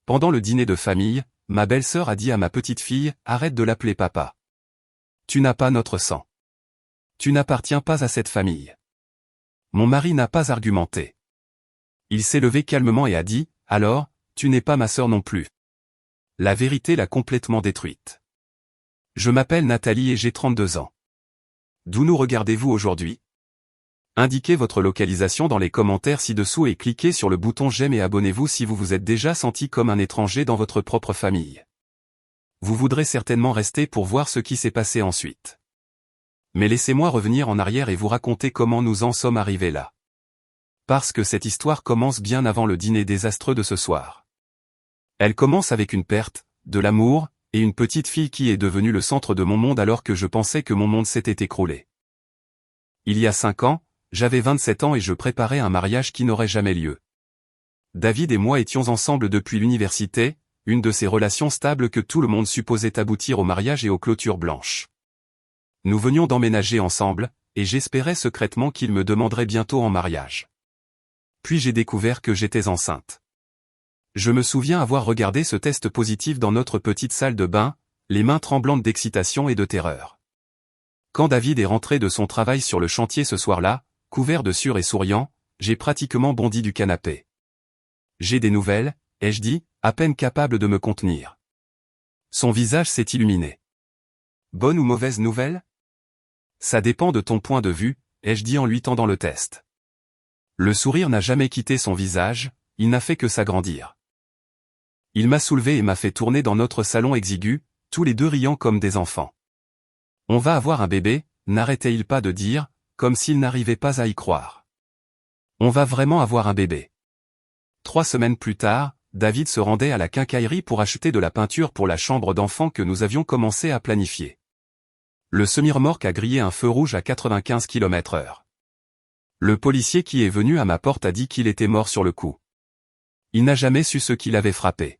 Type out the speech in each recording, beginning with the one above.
Pendant le dîner de famille, ma belle-sœur a dit à ma petite fille, arrête de l'appeler papa. Tu n'as pas notre sang. Tu n'appartiens pas à cette famille. Mon mari n'a pas argumenté. Il s'est levé calmement et a dit, alors, tu n'es pas ma sœur non plus. La vérité l'a complètement détruite. Je m'appelle Nathalie et j'ai 32 ans. D'où nous regardez-vous aujourd'hui? Indiquez votre localisation dans les commentaires ci-dessous et cliquez sur le bouton j'aime et abonnez-vous si vous vous êtes déjà senti comme un étranger dans votre propre famille. Vous voudrez certainement rester pour voir ce qui s'est passé ensuite. Mais laissez-moi revenir en arrière et vous raconter comment nous en sommes arrivés là. Parce que cette histoire commence bien avant le dîner désastreux de ce soir. Elle commence avec une perte, de l'amour, et une petite fille qui est devenue le centre de mon monde alors que je pensais que mon monde s'était écroulé. Il y a 5 ans, j'avais 27 ans et je préparais un mariage qui n'aurait jamais lieu. David et moi étions ensemble depuis l'université, une de ces relations stables que tout le monde supposait aboutir au mariage et aux clôtures blanches. Nous venions d'emménager ensemble, et j'espérais secrètement qu'il me demanderait bientôt en mariage. Puis j'ai découvert que j'étais enceinte. Je me souviens avoir regardé ce test positif dans notre petite salle de bain, les mains tremblantes d'excitation et de terreur. Quand David est rentré de son travail sur le chantier ce soir-là, couvert de sueur et souriant, j'ai pratiquement bondi du canapé. J'ai des nouvelles, ai-je dit, à peine capable de me contenir. Son visage s'est illuminé. Bonne ou mauvaise nouvelle? Ça dépend de ton point de vue, ai-je dit en lui tendant le test. Le sourire n'a jamais quitté son visage, il n'a fait que s'agrandir. Il m'a soulevé et m'a fait tourner dans notre salon exigu, tous les deux riant comme des enfants. On va avoir un bébé, n'arrêtait-il pas de dire, comme s'il n'arrivait pas à y croire. On va vraiment avoir un bébé. 3 semaines plus tard, David se rendait à la quincaillerie pour acheter de la peinture pour la chambre d'enfant que nous avions commencé à planifier. Le semi-remorque a grillé un feu rouge à 95 km/h. Le policier qui est venu à ma porte a dit qu'il était mort sur le coup. Il n'a jamais su ce qui l'avait frappé.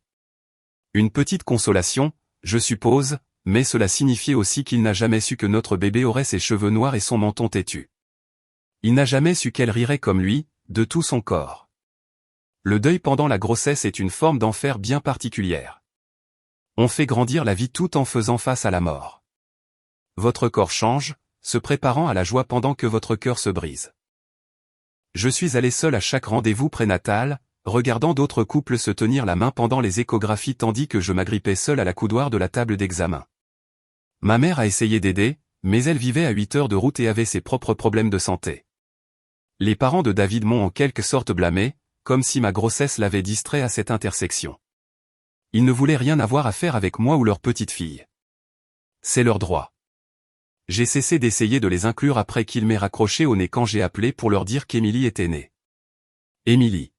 Une petite consolation, je suppose, mais cela signifiait aussi qu'il n'a jamais su que notre bébé aurait ses cheveux noirs et son menton têtu. Il n'a jamais su qu'elle rirait comme lui, de tout son corps. Le deuil pendant la grossesse est une forme d'enfer bien particulière. On fait grandir la vie tout en faisant face à la mort. Votre corps change, se préparant à la joie pendant que votre cœur se brise. Je suis allé seul à chaque rendez-vous prénatal, regardant d'autres couples se tenir la main pendant les échographies tandis que je m'agrippais seul à la coudoir de la table d'examen. Ma mère a essayé d'aider, mais elle vivait à 8 heures de route et avait ses propres problèmes de santé. Les parents de David m'ont en quelque sorte blâmé, comme si ma grossesse l'avait distrait à cette intersection. Ils ne voulaient rien avoir à faire avec moi ou leur petite fille. C'est leur droit. J'ai cessé d'essayer de les inclure après qu'ils m'aient raccroché au nez quand j'ai appelé pour leur dire qu'Émilie était née. Émilie.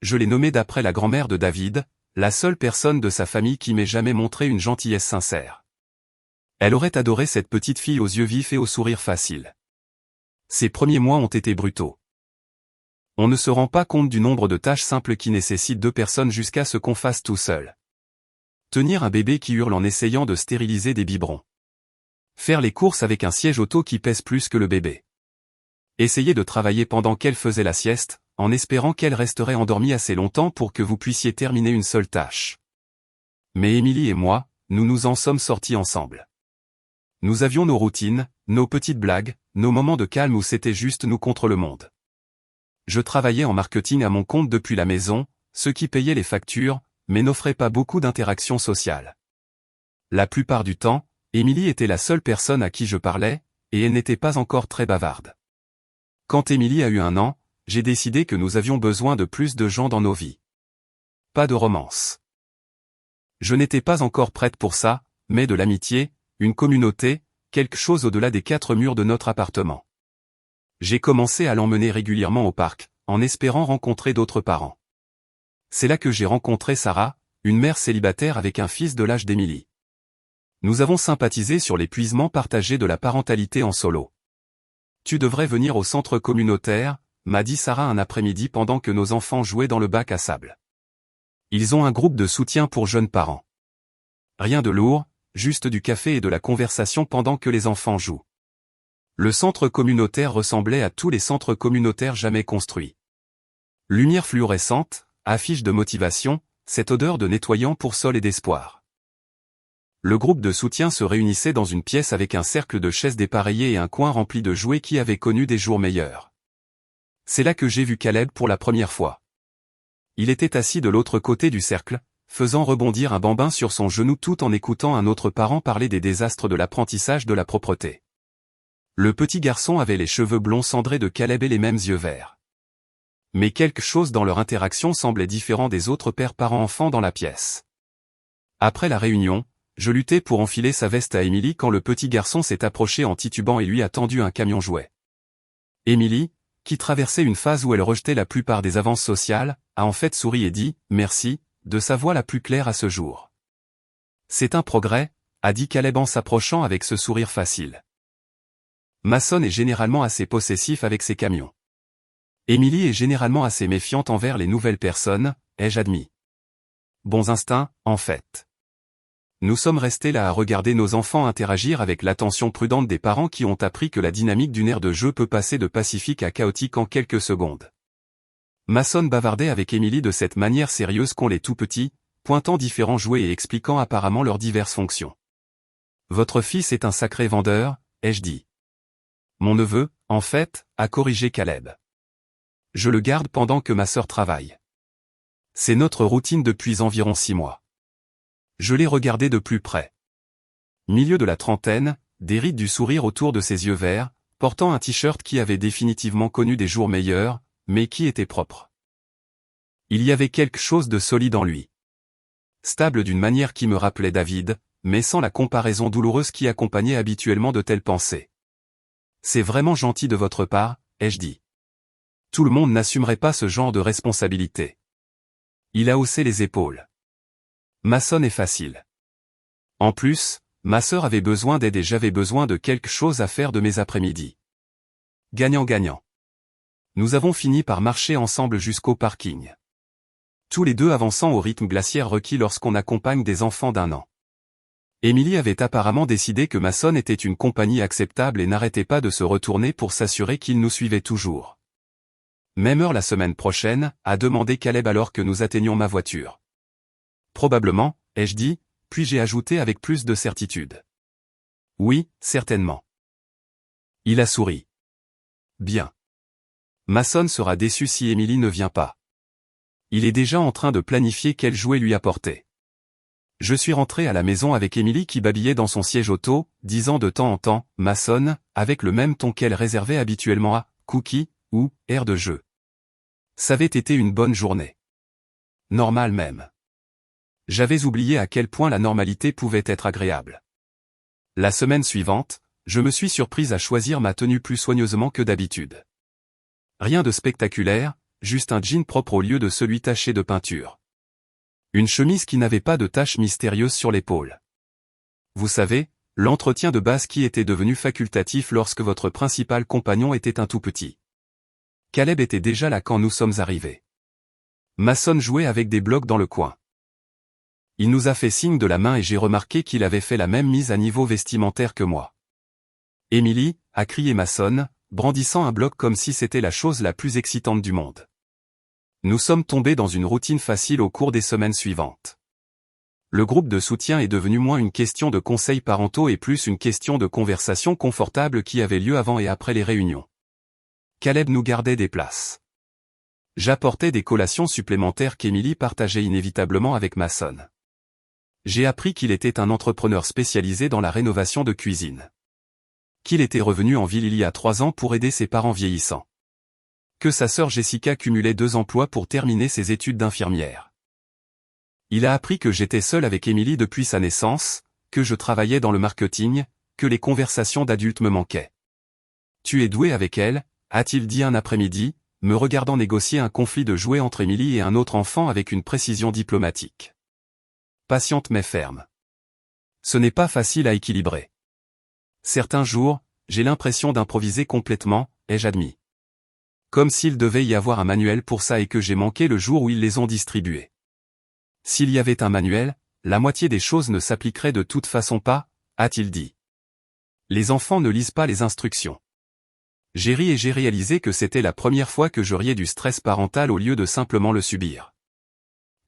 Je l'ai nommée d'après la grand-mère de David, la seule personne de sa famille qui m'ait jamais montré une gentillesse sincère. Elle aurait adoré cette petite fille aux yeux vifs et au sourire facile. Ses premiers mois ont été brutaux. On ne se rend pas compte du nombre de tâches simples qui nécessitent 2 personnes jusqu'à ce qu'on fasse tout seul. Tenir un bébé qui hurle en essayant de stériliser des biberons. Faire les courses avec un siège auto qui pèse plus que le bébé. Essayer de travailler pendant qu'elle faisait la sieste, en espérant qu'elle resterait endormie assez longtemps pour que vous puissiez terminer une seule tâche. Mais Émilie et moi, nous nous en sommes sortis ensemble. Nous avions nos routines, nos petites blagues, nos moments de calme où c'était juste nous contre le monde. Je travaillais en marketing à mon compte depuis la maison, ce qui payait les factures, mais n'offrait pas beaucoup d'interactions sociales. La plupart du temps, Émilie était la seule personne à qui je parlais, et elle n'était pas encore très bavarde. Quand Émilie a eu 1 an, j'ai décidé que nous avions besoin de plus de gens dans nos vies. Pas de romance. Je n'étais pas encore prête pour ça, mais de l'amitié, une communauté, quelque chose au-delà des 4 murs de notre appartement. J'ai commencé à l'emmener régulièrement au parc, en espérant rencontrer d'autres parents. C'est là que j'ai rencontré Sarah, une mère célibataire avec un fils de l'âge d'Émilie. Nous avons sympathisé sur l'épuisement partagé de la parentalité en solo. Tu devrais venir au centre communautaire, m'a dit Sarah un après-midi pendant que nos enfants jouaient dans le bac à sable. Ils ont un groupe de soutien pour jeunes parents. Rien de lourd, juste du café et de la conversation pendant que les enfants jouent. Le centre communautaire ressemblait à tous les centres communautaires jamais construits. Lumière fluorescente, affiches de motivation, cette odeur de nettoyant pour sol et d'espoir. Le groupe de soutien se réunissait dans une pièce avec un cercle de chaises dépareillées et un coin rempli de jouets qui avaient connu des jours meilleurs. C'est là que j'ai vu Caleb pour la première fois. Il était assis de l'autre côté du cercle, faisant rebondir un bambin sur son genou tout en écoutant un autre parent parler des désastres de l'apprentissage de la propreté. Le petit garçon avait les cheveux blonds cendrés de Caleb et les mêmes yeux verts. Mais quelque chose dans leur interaction semblait différent des autres pères parents-enfants dans la pièce. Après la réunion, je luttais pour enfiler sa veste à Emily quand le petit garçon s'est approché en titubant et lui a tendu un camion jouet. Emily, qui traversait une phase où elle rejetait la plupart des avances sociales, a en fait souri et dit « Merci », de sa voix la plus claire à ce jour. C'est un progrès, a dit Caleb en s'approchant avec ce sourire facile. Mason est généralement assez possessif avec ses camions. Emily est généralement assez méfiante envers les nouvelles personnes, ai-je admis. Bons instincts, en fait. Nous sommes restés là à regarder nos enfants interagir avec l'attention prudente des parents qui ont appris que la dynamique d'une aire de jeu peut passer de pacifique à chaotique en quelques secondes. Mason bavardait avec Emily de cette manière sérieuse qu'ont les tout-petits, pointant différents jouets et expliquant apparemment leurs diverses fonctions. « Votre fils est un sacré vendeur », ai-je dit. Mon neveu, en fait, a corrigé Caleb. Je le garde pendant que ma sœur travaille. C'est notre routine depuis environ 6 mois. Je l'ai regardé de plus près. Milieu de la trentaine, des rides du sourire autour de ses yeux verts, portant un t-shirt qui avait définitivement connu des jours meilleurs, mais qui était propre. Il y avait quelque chose de solide en lui. Stable d'une manière qui me rappelait David, mais sans la comparaison douloureuse qui accompagnait habituellement de telles pensées. C'est vraiment gentil de votre part, ai-je dit. Tout le monde n'assumerait pas ce genre de responsabilité. Il a haussé les épaules. Mason est facile. En plus, ma sœur avait besoin d'aide et j'avais besoin de quelque chose à faire de mes après-midi. Gagnant-gagnant. Nous avons fini par marcher ensemble jusqu'au parking. Tous les deux avançant au rythme glaciaire requis lorsqu'on accompagne des enfants d'1 an. Emily avait apparemment décidé que Mason était une compagnie acceptable et n'arrêtait pas de se retourner pour s'assurer qu'il nous suivait toujours. Même heure la semaine prochaine, a demandé Caleb alors que nous atteignions ma voiture. Probablement, ai-je dit, puis j'ai ajouté avec plus de certitude. Oui, certainement. Il a souri. Bien. Mason sera déçu si Emily ne vient pas. Il est déjà en train de planifier quel jouet lui apporter. Je suis rentré à la maison avec Emily qui babillait dans son siège auto, disant de temps en temps, Mason, avec le même ton qu'elle réservait habituellement à Cookie ou air de jeu. Ça avait été une bonne journée. Normale même. J'avais oublié à quel point la normalité pouvait être agréable. La semaine suivante, je me suis surprise à choisir ma tenue plus soigneusement que d'habitude. Rien de spectaculaire, juste un jean propre au lieu de celui taché de peinture. Une chemise qui n'avait pas de taches mystérieuses sur l'épaule. Vous savez, l'entretien de base qui était devenu facultatif lorsque votre principal compagnon était un tout petit. Caleb était déjà là quand nous sommes arrivés. Mason jouait avec des blocs dans le coin. Il nous a fait signe de la main et j'ai remarqué qu'il avait fait la même mise à niveau vestimentaire que moi. Emily, a crié Mason, brandissant un bloc comme si c'était la chose la plus excitante du monde. Nous sommes tombés dans une routine facile au cours des semaines suivantes. Le groupe de soutien est devenu moins une question de conseils parentaux et plus une question de conversation confortable qui avait lieu avant et après les réunions. Caleb nous gardait des places. J'apportais des collations supplémentaires qu'Emily partageait inévitablement avec Mason. J'ai appris qu'il était un entrepreneur spécialisé dans la rénovation de cuisine. Qu'il était revenu en ville il y a 3 ans pour aider ses parents vieillissants. Que sa sœur Jessica cumulait 2 emplois pour terminer ses études d'infirmière. Il a appris que j'étais seul avec Emily depuis sa naissance, que je travaillais dans le marketing, que les conversations d'adultes me manquaient. Tu es doué avec elle, a-t-il dit un après-midi, me regardant négocier un conflit de jouets entre Emily et un autre enfant avec une précision diplomatique. Patiente mais ferme. Ce n'est pas facile à équilibrer. Certains jours, j'ai l'impression d'improviser complètement, ai-je admis. Comme s'il devait y avoir un manuel pour ça et que j'ai manqué le jour où ils les ont distribués. S'il y avait un manuel, la moitié des choses ne s'appliqueraient de toute façon pas, a-t-il dit. Les enfants ne lisent pas les instructions. J'ai ri et j'ai réalisé que c'était la première fois que je riais du stress parental au lieu de simplement le subir.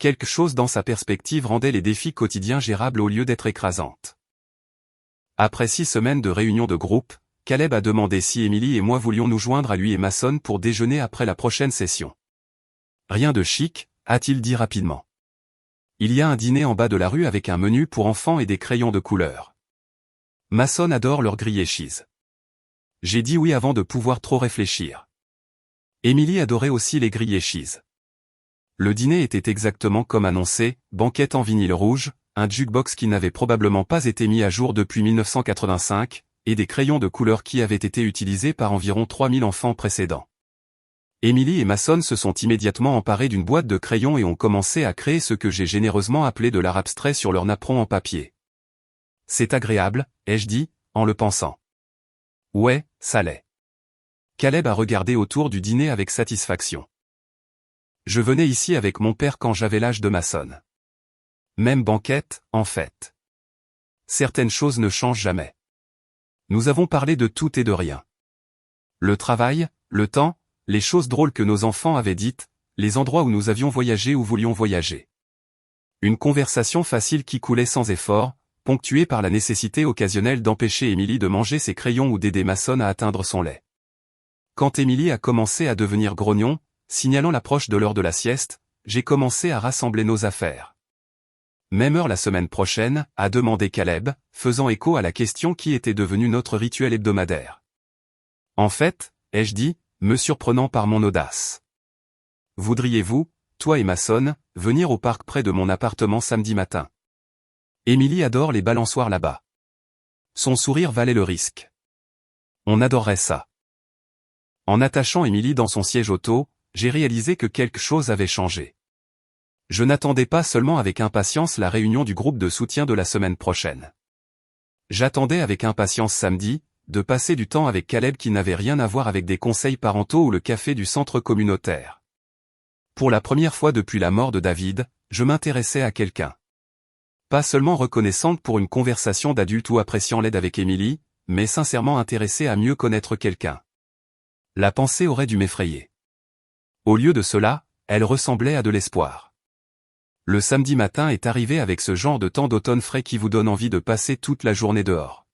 quelque chose dans sa perspective rendait les défis quotidiens gérables au lieu d'être écrasantes. Après 6 semaines de réunions de groupe, Caleb a demandé si Emily et moi voulions nous joindre à lui et Mason pour déjeuner après la prochaine session. Rien de chic, a-t-il dit rapidement. Il y a un dîner en bas de la rue avec un menu pour enfants et des crayons de couleur. Mason adore leur grillé cheese. J'ai dit oui avant de pouvoir trop réfléchir. Emily adorait aussi les grillés cheese. Le dîner était exactement comme annoncé, banquette en vinyle rouge, un jukebox qui n'avait probablement pas été mis à jour depuis 1985, et des crayons de couleur qui avaient été utilisés par environ 3000 enfants précédents. Emily et Mason se sont immédiatement emparés d'une boîte de crayons et ont commencé à créer ce que j'ai généreusement appelé de l'art abstrait sur leur napperon en papier. C'est agréable, ai-je dit, en le pensant. Ouais, ça l'est. Caleb a regardé autour du dîner avec satisfaction. Je venais ici avec mon père quand j'avais l'âge de Mason. Même banquette, en fait. Certaines choses ne changent jamais. Nous avons parlé de tout et de rien. Le travail, le temps, les choses drôles que nos enfants avaient dites, les endroits où nous avions voyagé ou voulions voyager. Une conversation facile qui coulait sans effort, ponctuée par la nécessité occasionnelle d'empêcher Emily de manger ses crayons ou d'aider Mason à atteindre son lait. Quand Emily a commencé à devenir grognon, signalant l'approche de l'heure de la sieste, j'ai commencé à rassembler nos affaires. Même heure la semaine prochaine, a demandé Caleb, faisant écho à la question qui était devenue notre rituel hebdomadaire. En fait, ai-je dit, me surprenant par mon audace. Voudriez-vous, toi et Mason, venir au parc près de mon appartement samedi matin? Emily adore les balançoires là-bas. Son sourire valait le risque. On adorerait ça. En attachant Emily dans son siège auto, j'ai réalisé que quelque chose avait changé. Je n'attendais pas seulement avec impatience la réunion du groupe de soutien de la semaine prochaine. J'attendais avec impatience samedi, de passer du temps avec Caleb qui n'avait rien à voir avec des conseils parentaux ou le café du centre communautaire. Pour la première fois depuis la mort de David, je m'intéressais à quelqu'un. Pas seulement reconnaissante pour une conversation d'adulte ou appréciant l'aide avec Emily, mais sincèrement intéressée à mieux connaître quelqu'un. La pensée aurait dû m'effrayer. Au lieu de cela, elle ressemblait à de l'espoir. Le samedi matin est arrivé avec ce genre de temps d'automne frais qui vous donne envie de passer toute la journée dehors.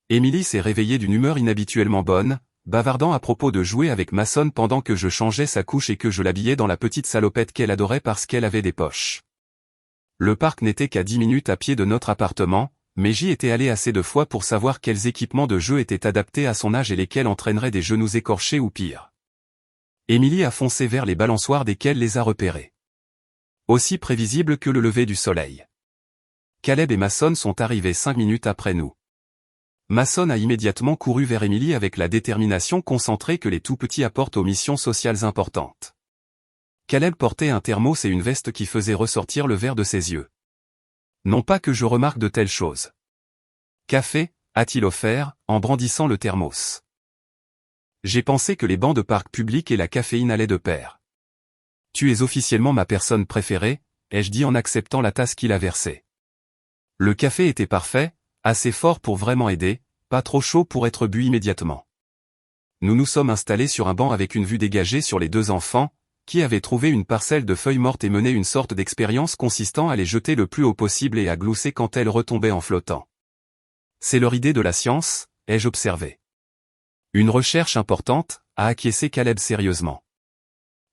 Emily s'est réveillée d'une humeur inhabituellement bonne, bavardant à propos de jouer avec Mason pendant que je changeais sa couche et que je l'habillais dans la petite salopette qu'elle adorait parce qu'elle avait des poches. Le parc n'était qu'à 10 minutes à pied de notre appartement, mais j'y étais allé assez de fois pour savoir quels équipements de jeu étaient adaptés à son âge et lesquels entraîneraient des genoux écorchés ou pire. Emily a foncé vers les balançoires desquels les a repérés. Aussi prévisible que le lever du soleil. Caleb et Mason sont arrivés 5 minutes après nous. Mason a immédiatement couru vers Emily avec la détermination concentrée que les tout-petits apportent aux missions sociales importantes. Caleb portait un thermos et une veste qui faisaient ressortir le vert de ses yeux. Non pas que je remarque de telles choses. Café, a-t-il offert, en brandissant le thermos. J'ai pensé que les bancs de parc public et la caféine allaient de pair. Tu es officiellement ma personne préférée, ai-je dit en acceptant la tasse qu'il a versée. Le café était parfait, assez fort pour vraiment aider, pas trop chaud pour être bu immédiatement. Nous nous sommes installés sur un banc avec une vue dégagée sur les 2 enfants, qui avaient trouvé une parcelle de feuilles mortes et mené une sorte d'expérience consistant à les jeter le plus haut possible et à glousser quand elles retombaient en flottant. C'est leur idée de la science, ai-je observé. Une recherche importante, a acquiescé Caleb sérieusement.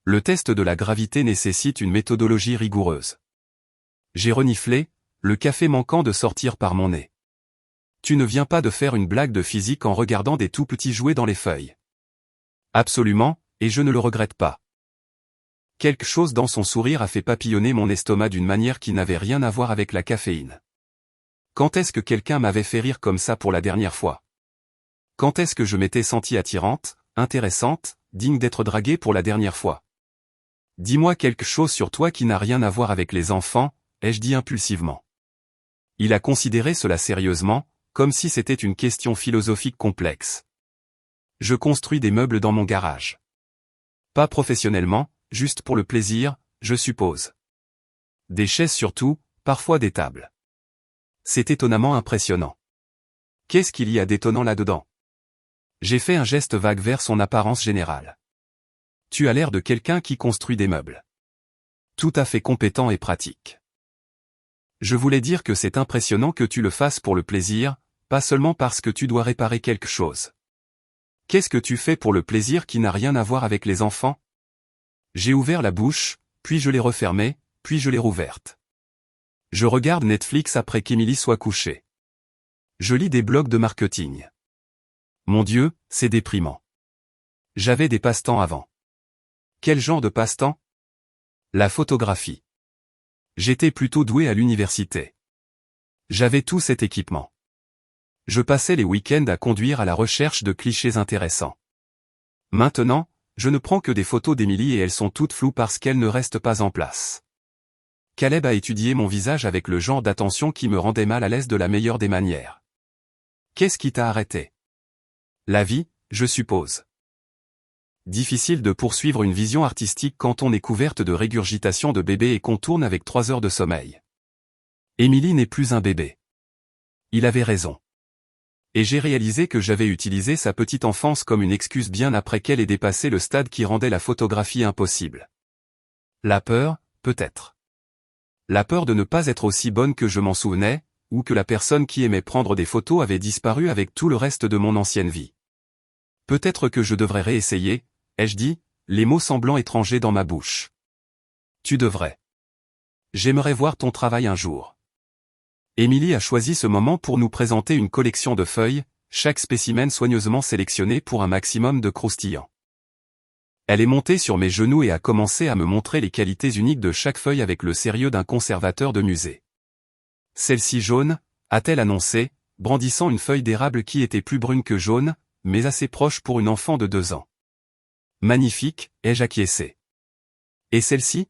Le test de la gravité nécessite une méthodologie rigoureuse. J'ai reniflé, le café manquant de sortir par mon nez. Tu ne viens pas de faire une blague de physique en regardant des tout petits jouer dans les feuilles. Absolument, et je ne le regrette pas. Quelque chose dans son sourire a fait papillonner mon estomac d'une manière qui n'avait rien à voir avec la caféine. Quand est-ce que quelqu'un m'avait fait rire comme ça pour la dernière fois? Quand est-ce que je m'étais sentie attirante, intéressante, digne d'être draguée pour la dernière fois? Dis-moi quelque chose sur toi qui n'a rien à voir avec les enfants, ai-je dit impulsivement. Il a considéré cela sérieusement, comme si c'était une question philosophique complexe. Je construis des meubles dans mon garage. Pas professionnellement, juste pour le plaisir, je suppose. Des chaises surtout, parfois des tables. C'est étonnamment impressionnant. Qu'est-ce qu'il y a d'étonnant là-dedans? J'ai fait un geste vague vers son apparence générale. Tu as l'air de quelqu'un qui construit des meubles. Tout à fait compétent et pratique. Je voulais dire que c'est impressionnant que tu le fasses pour le plaisir, pas seulement parce que tu dois réparer quelque chose. Qu'est-ce que tu fais pour le plaisir qui n'a rien à voir avec les enfants? J'ai ouvert la bouche, puis je l'ai refermée, puis je l'ai rouverte. Je regarde Netflix après qu'Emily soit couchée. Je lis des blogs de marketing. Mon Dieu, c'est déprimant. J'avais des passe-temps avant. Quel genre de passe-temps? La photographie. J'étais plutôt doué à l'université. J'avais tout cet équipement. Je passais les week-ends à conduire à la recherche de clichés intéressants. Maintenant, je ne prends que des photos d'Emily et elles sont toutes floues parce qu'elles ne restent pas en place. Caleb a étudié mon visage avec le genre d'attention qui me rendait mal à l'aise de la meilleure des manières. Qu'est-ce qui t'a arrêté? La vie, je suppose. Difficile de poursuivre une vision artistique quand on est couverte de régurgitation de bébé et qu'on tourne avec 3 heures de sommeil. Emily n'est plus un bébé. Il avait raison. Et j'ai réalisé que j'avais utilisé sa petite enfance comme une excuse bien après qu'elle ait dépassé le stade qui rendait la photographie impossible. La peur, peut-être. La peur de ne pas être aussi bonne que je m'en souvenais, ou que la personne qui aimait prendre des photos avait disparu avec tout le reste de mon ancienne vie. Peut-être que je devrais réessayer, ai-je dit, les mots semblant étrangers dans ma bouche. Tu devrais. J'aimerais voir ton travail un jour. Emily a choisi ce moment pour nous présenter une collection de feuilles, chaque spécimen soigneusement sélectionné pour un maximum de croustillant. Elle est montée sur mes genoux et a commencé à me montrer les qualités uniques de chaque feuille avec le sérieux d'un conservateur de musée. Celle-ci jaune, a-t-elle annoncé, brandissant une feuille d'érable qui était plus brune que jaune, mais assez proche pour une enfant de 2 ans. Magnifique, ai-je acquiescé. Et celle-ci?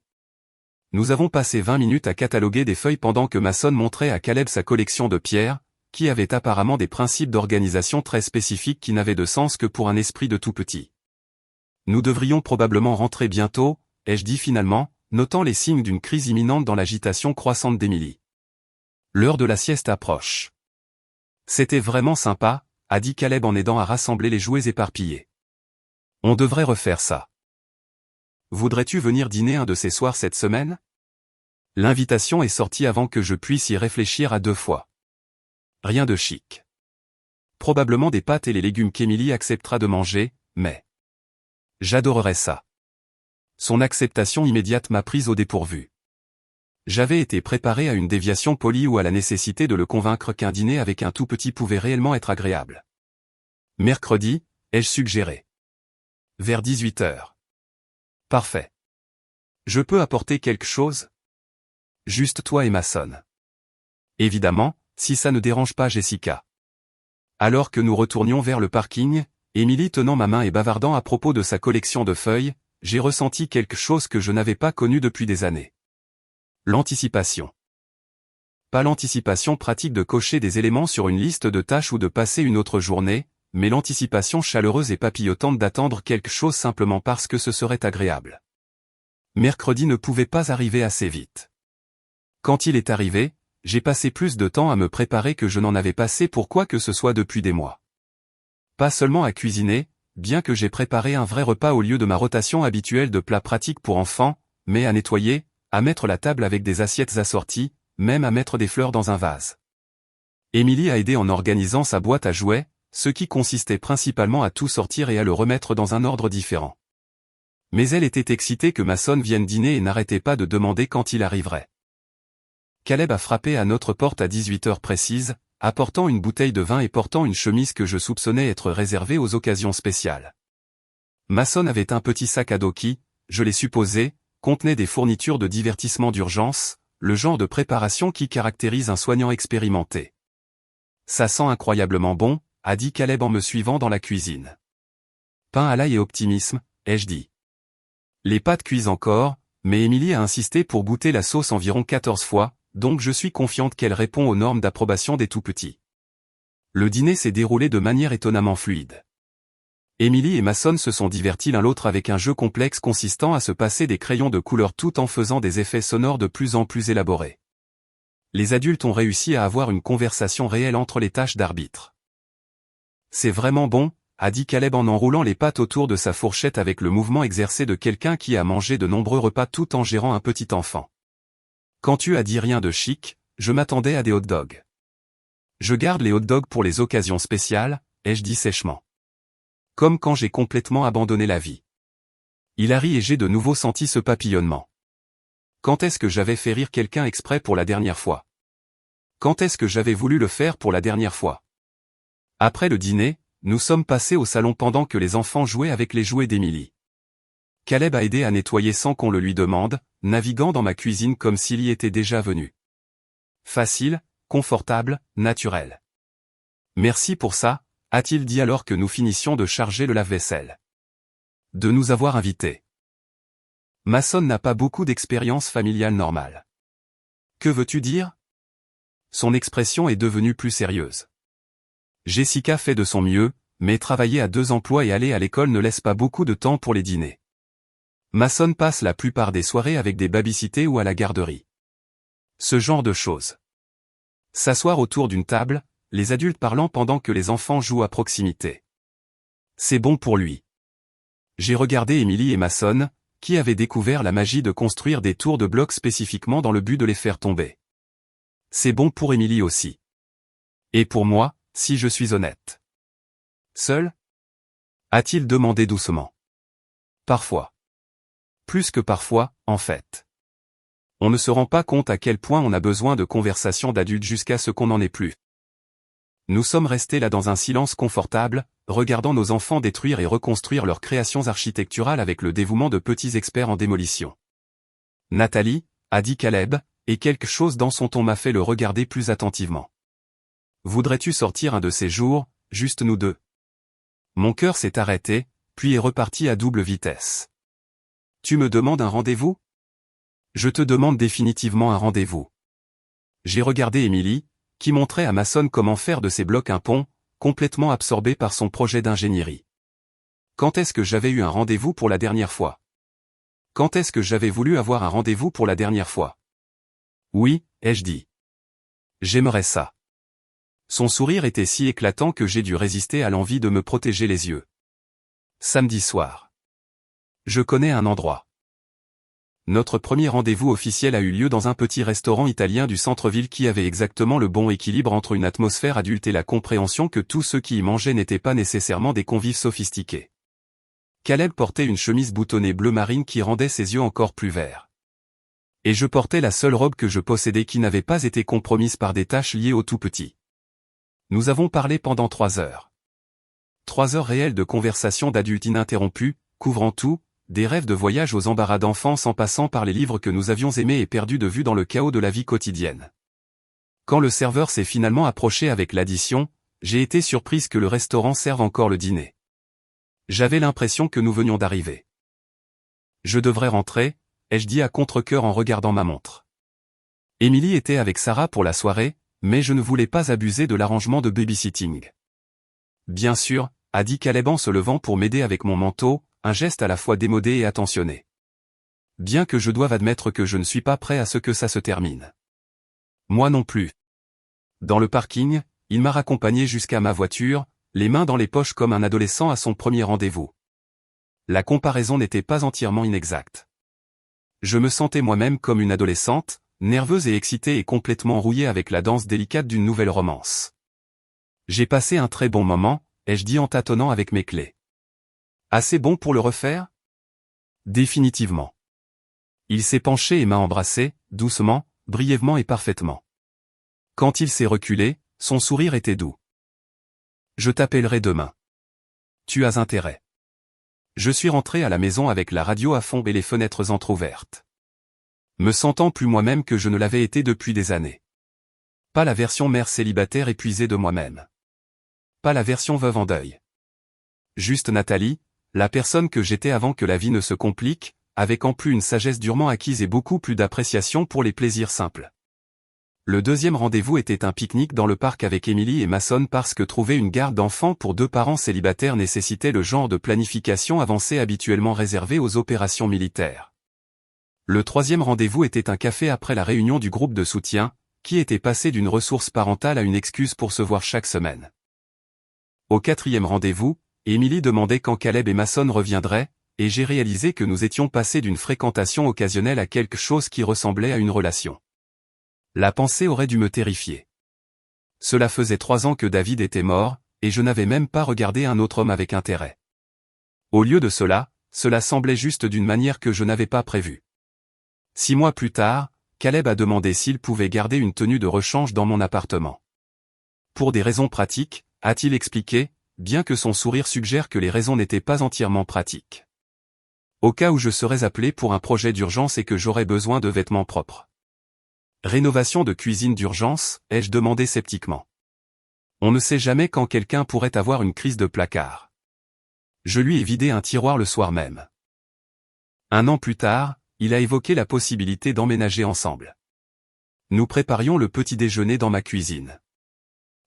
Nous avons passé 20 minutes à cataloguer des feuilles pendant que Mason montrait à Caleb sa collection de pierres, qui avait apparemment des principes d'organisation très spécifiques qui n'avaient de sens que pour un esprit de tout petit. Nous devrions probablement rentrer bientôt, ai-je dit finalement, notant les signes d'une crise imminente dans l'agitation croissante d'Emily. L'heure de la sieste approche. C'était vraiment sympa, a dit Caleb en aidant à rassembler les jouets éparpillés. On devrait refaire ça. Voudrais-tu venir dîner un de ces soirs cette semaine? L'invitation est sortie avant que je puisse y réfléchir à 2 fois. Rien de chic. Probablement des pâtes et les légumes qu'Emily acceptera de manger, mais... J'adorerais ça. Son acceptation immédiate m'a prise au dépourvu. J'avais été préparé à une déviation polie ou à la nécessité de le convaincre qu'un dîner avec un tout petit pouvait réellement être agréable. Mercredi, ai-je suggéré. Vers 18h. Parfait. Je peux apporter quelque chose? Juste toi et Mason. Évidemment, si ça ne dérange pas Jessica. Alors que nous retournions vers le parking, Emily tenant ma main et bavardant à propos de sa collection de feuilles, j'ai ressenti quelque chose que je n'avais pas connu depuis des années. L'anticipation. Pas l'anticipation pratique de cocher des éléments sur une liste de tâches ou de passer une autre journée, mais l'anticipation chaleureuse et papillotante d'attendre quelque chose simplement parce que ce serait agréable. Mercredi ne pouvait pas arriver assez vite. Quand il est arrivé, j'ai passé plus de temps à me préparer que je n'en avais passé pour quoi que ce soit depuis des mois. Pas seulement à cuisiner, bien que j'ai préparé un vrai repas au lieu de ma rotation habituelle de plats pratiques pour enfants, mais à nettoyer, à mettre la table avec des assiettes assorties, même à mettre des fleurs dans un vase. Emily a aidé en organisant sa boîte à jouets, ce qui consistait principalement à tout sortir et à le remettre dans un ordre différent. Mais elle était excitée que Mason vienne dîner et n'arrêtait pas de demander quand il arriverait. Caleb a frappé à notre porte à 18h précise, apportant une bouteille de vin et portant une chemise que je soupçonnais être réservée aux occasions spéciales. Mason avait un petit sac à dos qui, je l'ai supposé, contenait des fournitures de divertissement d'urgence, le genre de préparation qui caractérise un soignant expérimenté. Ça sent incroyablement bon, a dit Caleb en me suivant dans la cuisine. Pain à l'ail et optimisme, ai-je dit. Les pâtes cuisent encore, mais Emily a insisté pour goûter la sauce environ 14 fois, donc je suis confiante qu'elle répond aux normes d'approbation des tout-petits. Le dîner s'est déroulé de manière étonnamment fluide. Emily et Mason se sont divertis l'un l'autre avec un jeu complexe consistant à se passer des crayons de couleur tout en faisant des effets sonores de plus en plus élaborés. Les adultes ont réussi à avoir une conversation réelle entre les tâches d'arbitre. C'est vraiment bon, a dit Caleb en enroulant les pâtes autour de sa fourchette avec le mouvement exercé de quelqu'un qui a mangé de nombreux repas tout en gérant un petit enfant. Quand tu as dit rien de chic, je m'attendais à des hot dogs. Je garde les hot dogs pour les occasions spéciales, ai-je dit sèchement. Comme quand j'ai complètement abandonné la vie. Il a ri et j'ai de nouveau senti ce papillonnement. Quand est-ce que j'avais fait rire quelqu'un exprès pour la dernière fois? Quand est-ce que j'avais voulu le faire pour la dernière fois? Après le dîner, nous sommes passés au salon pendant que les enfants jouaient avec les jouets d'Emily. Caleb a aidé à nettoyer sans qu'on le lui demande, naviguant dans ma cuisine comme s'il y était déjà venu. Facile, confortable, naturel. Merci pour ça, a-t-il dit alors que nous finissions de charger le lave-vaisselle. De nous avoir invités. Mason n'a pas beaucoup d'expérience familiale normale. Que veux-tu dire? Son expression est devenue plus sérieuse. Jessica fait de son mieux, mais travailler à 2 emplois et aller à l'école ne laisse pas beaucoup de temps pour les dîners. Mason passe la plupart des soirées avec des baby-sittés ou à la garderie. Ce genre de choses. S'asseoir autour d'une table, les adultes parlant pendant que les enfants jouent à proximité. C'est bon pour lui. J'ai regardé Emily et Mason, qui avaient découvert la magie de construire des tours de blocs spécifiquement dans le but de les faire tomber. C'est bon pour Emily aussi. Et pour moi, si je suis honnête. Seul? A-t-il demandé doucement. Parfois. Plus que parfois, en fait. On ne se rend pas compte à quel point on a besoin de conversations d'adultes jusqu'à ce qu'on n'en ait plus. Nous sommes restés là dans un silence confortable, regardant nos enfants détruire et reconstruire leurs créations architecturales avec le dévouement de petits experts en démolition. Nathalie, a dit Caleb, et quelque chose dans son ton m'a fait le regarder plus attentivement. Voudrais-tu sortir un de ces jours, juste nous deux? Mon cœur s'est arrêté, puis est reparti à double vitesse. Tu me demandes un rendez-vous? Je te demande définitivement un rendez-vous. J'ai regardé Emily, qui montrait à Mason comment faire de ces blocs un pont, complètement absorbé par son projet d'ingénierie. Quand est-ce que j'avais eu un rendez-vous pour la dernière fois? Quand est-ce que j'avais voulu avoir un rendez-vous pour la dernière fois? Oui, ai-je dit. J'aimerais ça. Son sourire était si éclatant que j'ai dû résister à l'envie de me protéger les yeux. Samedi soir. Je connais un endroit. Notre premier rendez-vous officiel a eu lieu dans un petit restaurant italien du centre-ville qui avait exactement le bon équilibre entre une atmosphère adulte et la compréhension que tous ceux qui y mangeaient n'étaient pas nécessairement des convives sophistiqués. Caleb portait une chemise boutonnée bleu marine qui rendait ses yeux encore plus verts. Et je portais la seule robe que je possédais qui n'avait pas été compromise par des taches liées au tout petit. Nous avons parlé pendant 3 heures. 3 heures réelles de conversation d'adultes ininterrompues, couvrant tout, des rêves de voyage aux embarras d'enfance en passant par les livres que nous avions aimés et perdus de vue dans le chaos de la vie quotidienne. Quand le serveur s'est finalement approché avec l'addition, j'ai été surprise que le restaurant serve encore le dîner. J'avais l'impression que nous venions d'arriver. Je devrais rentrer, ai-je dit à contre-cœur en regardant ma montre. Emily était avec Sarah pour la soirée, mais je ne voulais pas abuser de l'arrangement de babysitting. Bien sûr, a dit Caleb en se levant pour m'aider avec mon manteau, un geste à la fois démodé et attentionné. Bien que je doive admettre que je ne suis pas prêt à ce que ça se termine. Moi non plus. Dans le parking, il m'a raccompagné jusqu'à ma voiture, les mains dans les poches comme un adolescent à son premier rendez-vous. La comparaison n'était pas entièrement inexacte. Je me sentais moi-même comme une adolescente, nerveuse et excitée et complètement rouillée avec la danse délicate d'une nouvelle romance. J'ai passé un très bon moment, ai-je dit en tâtonnant avec mes clés. Assez bon pour le refaire? Définitivement. Il s'est penché et m'a embrassé, doucement, brièvement et parfaitement. Quand il s'est reculé, son sourire était doux. Je t'appellerai demain. Tu as intérêt. Je suis rentré à la maison avec la radio à fond et les fenêtres entr'ouvertes. Me sentant plus moi-même que je ne l'avais été depuis des années. Pas la version mère célibataire épuisée de moi-même. Pas la version veuve en deuil. Juste Nathalie, la personne que j'étais avant que la vie ne se complique, avec en plus une sagesse durement acquise et beaucoup plus d'appréciation pour les plaisirs simples. Le deuxième rendez-vous était un pique-nique dans le parc avec Emily et Mason parce que trouver une garde d'enfants pour 2 parents célibataires nécessitait le genre de planification avancée habituellement réservée aux opérations militaires. Le troisième rendez-vous était un café après la réunion du groupe de soutien, qui était passé d'une ressource parentale à une excuse pour se voir chaque semaine. Au 4e rendez-vous, Émilie demandait quand Caleb et Mason reviendraient, et j'ai réalisé que nous étions passés d'une fréquentation occasionnelle à quelque chose qui ressemblait à une relation. La pensée aurait dû me terrifier. Cela faisait 3 ans que David était mort, et je n'avais même pas regardé un autre homme avec intérêt. Au lieu de cela, cela semblait juste d'une manière que je n'avais pas prévue. 6 mois plus tard, Caleb a demandé s'il pouvait garder une tenue de rechange dans mon appartement. Pour des raisons pratiques, a-t-il expliqué, bien que son sourire suggère que les raisons n'étaient pas entièrement pratiques. Au cas où je serais appelé pour un projet d'urgence et que j'aurais besoin de vêtements propres. Rénovation de cuisine d'urgence, ai-je demandé sceptiquement. On ne sait jamais quand quelqu'un pourrait avoir une crise de placard. Je lui ai vidé un tiroir le soir même. 1 an plus tard, il a évoqué la possibilité d'emménager ensemble. Nous préparions le petit déjeuner dans ma cuisine.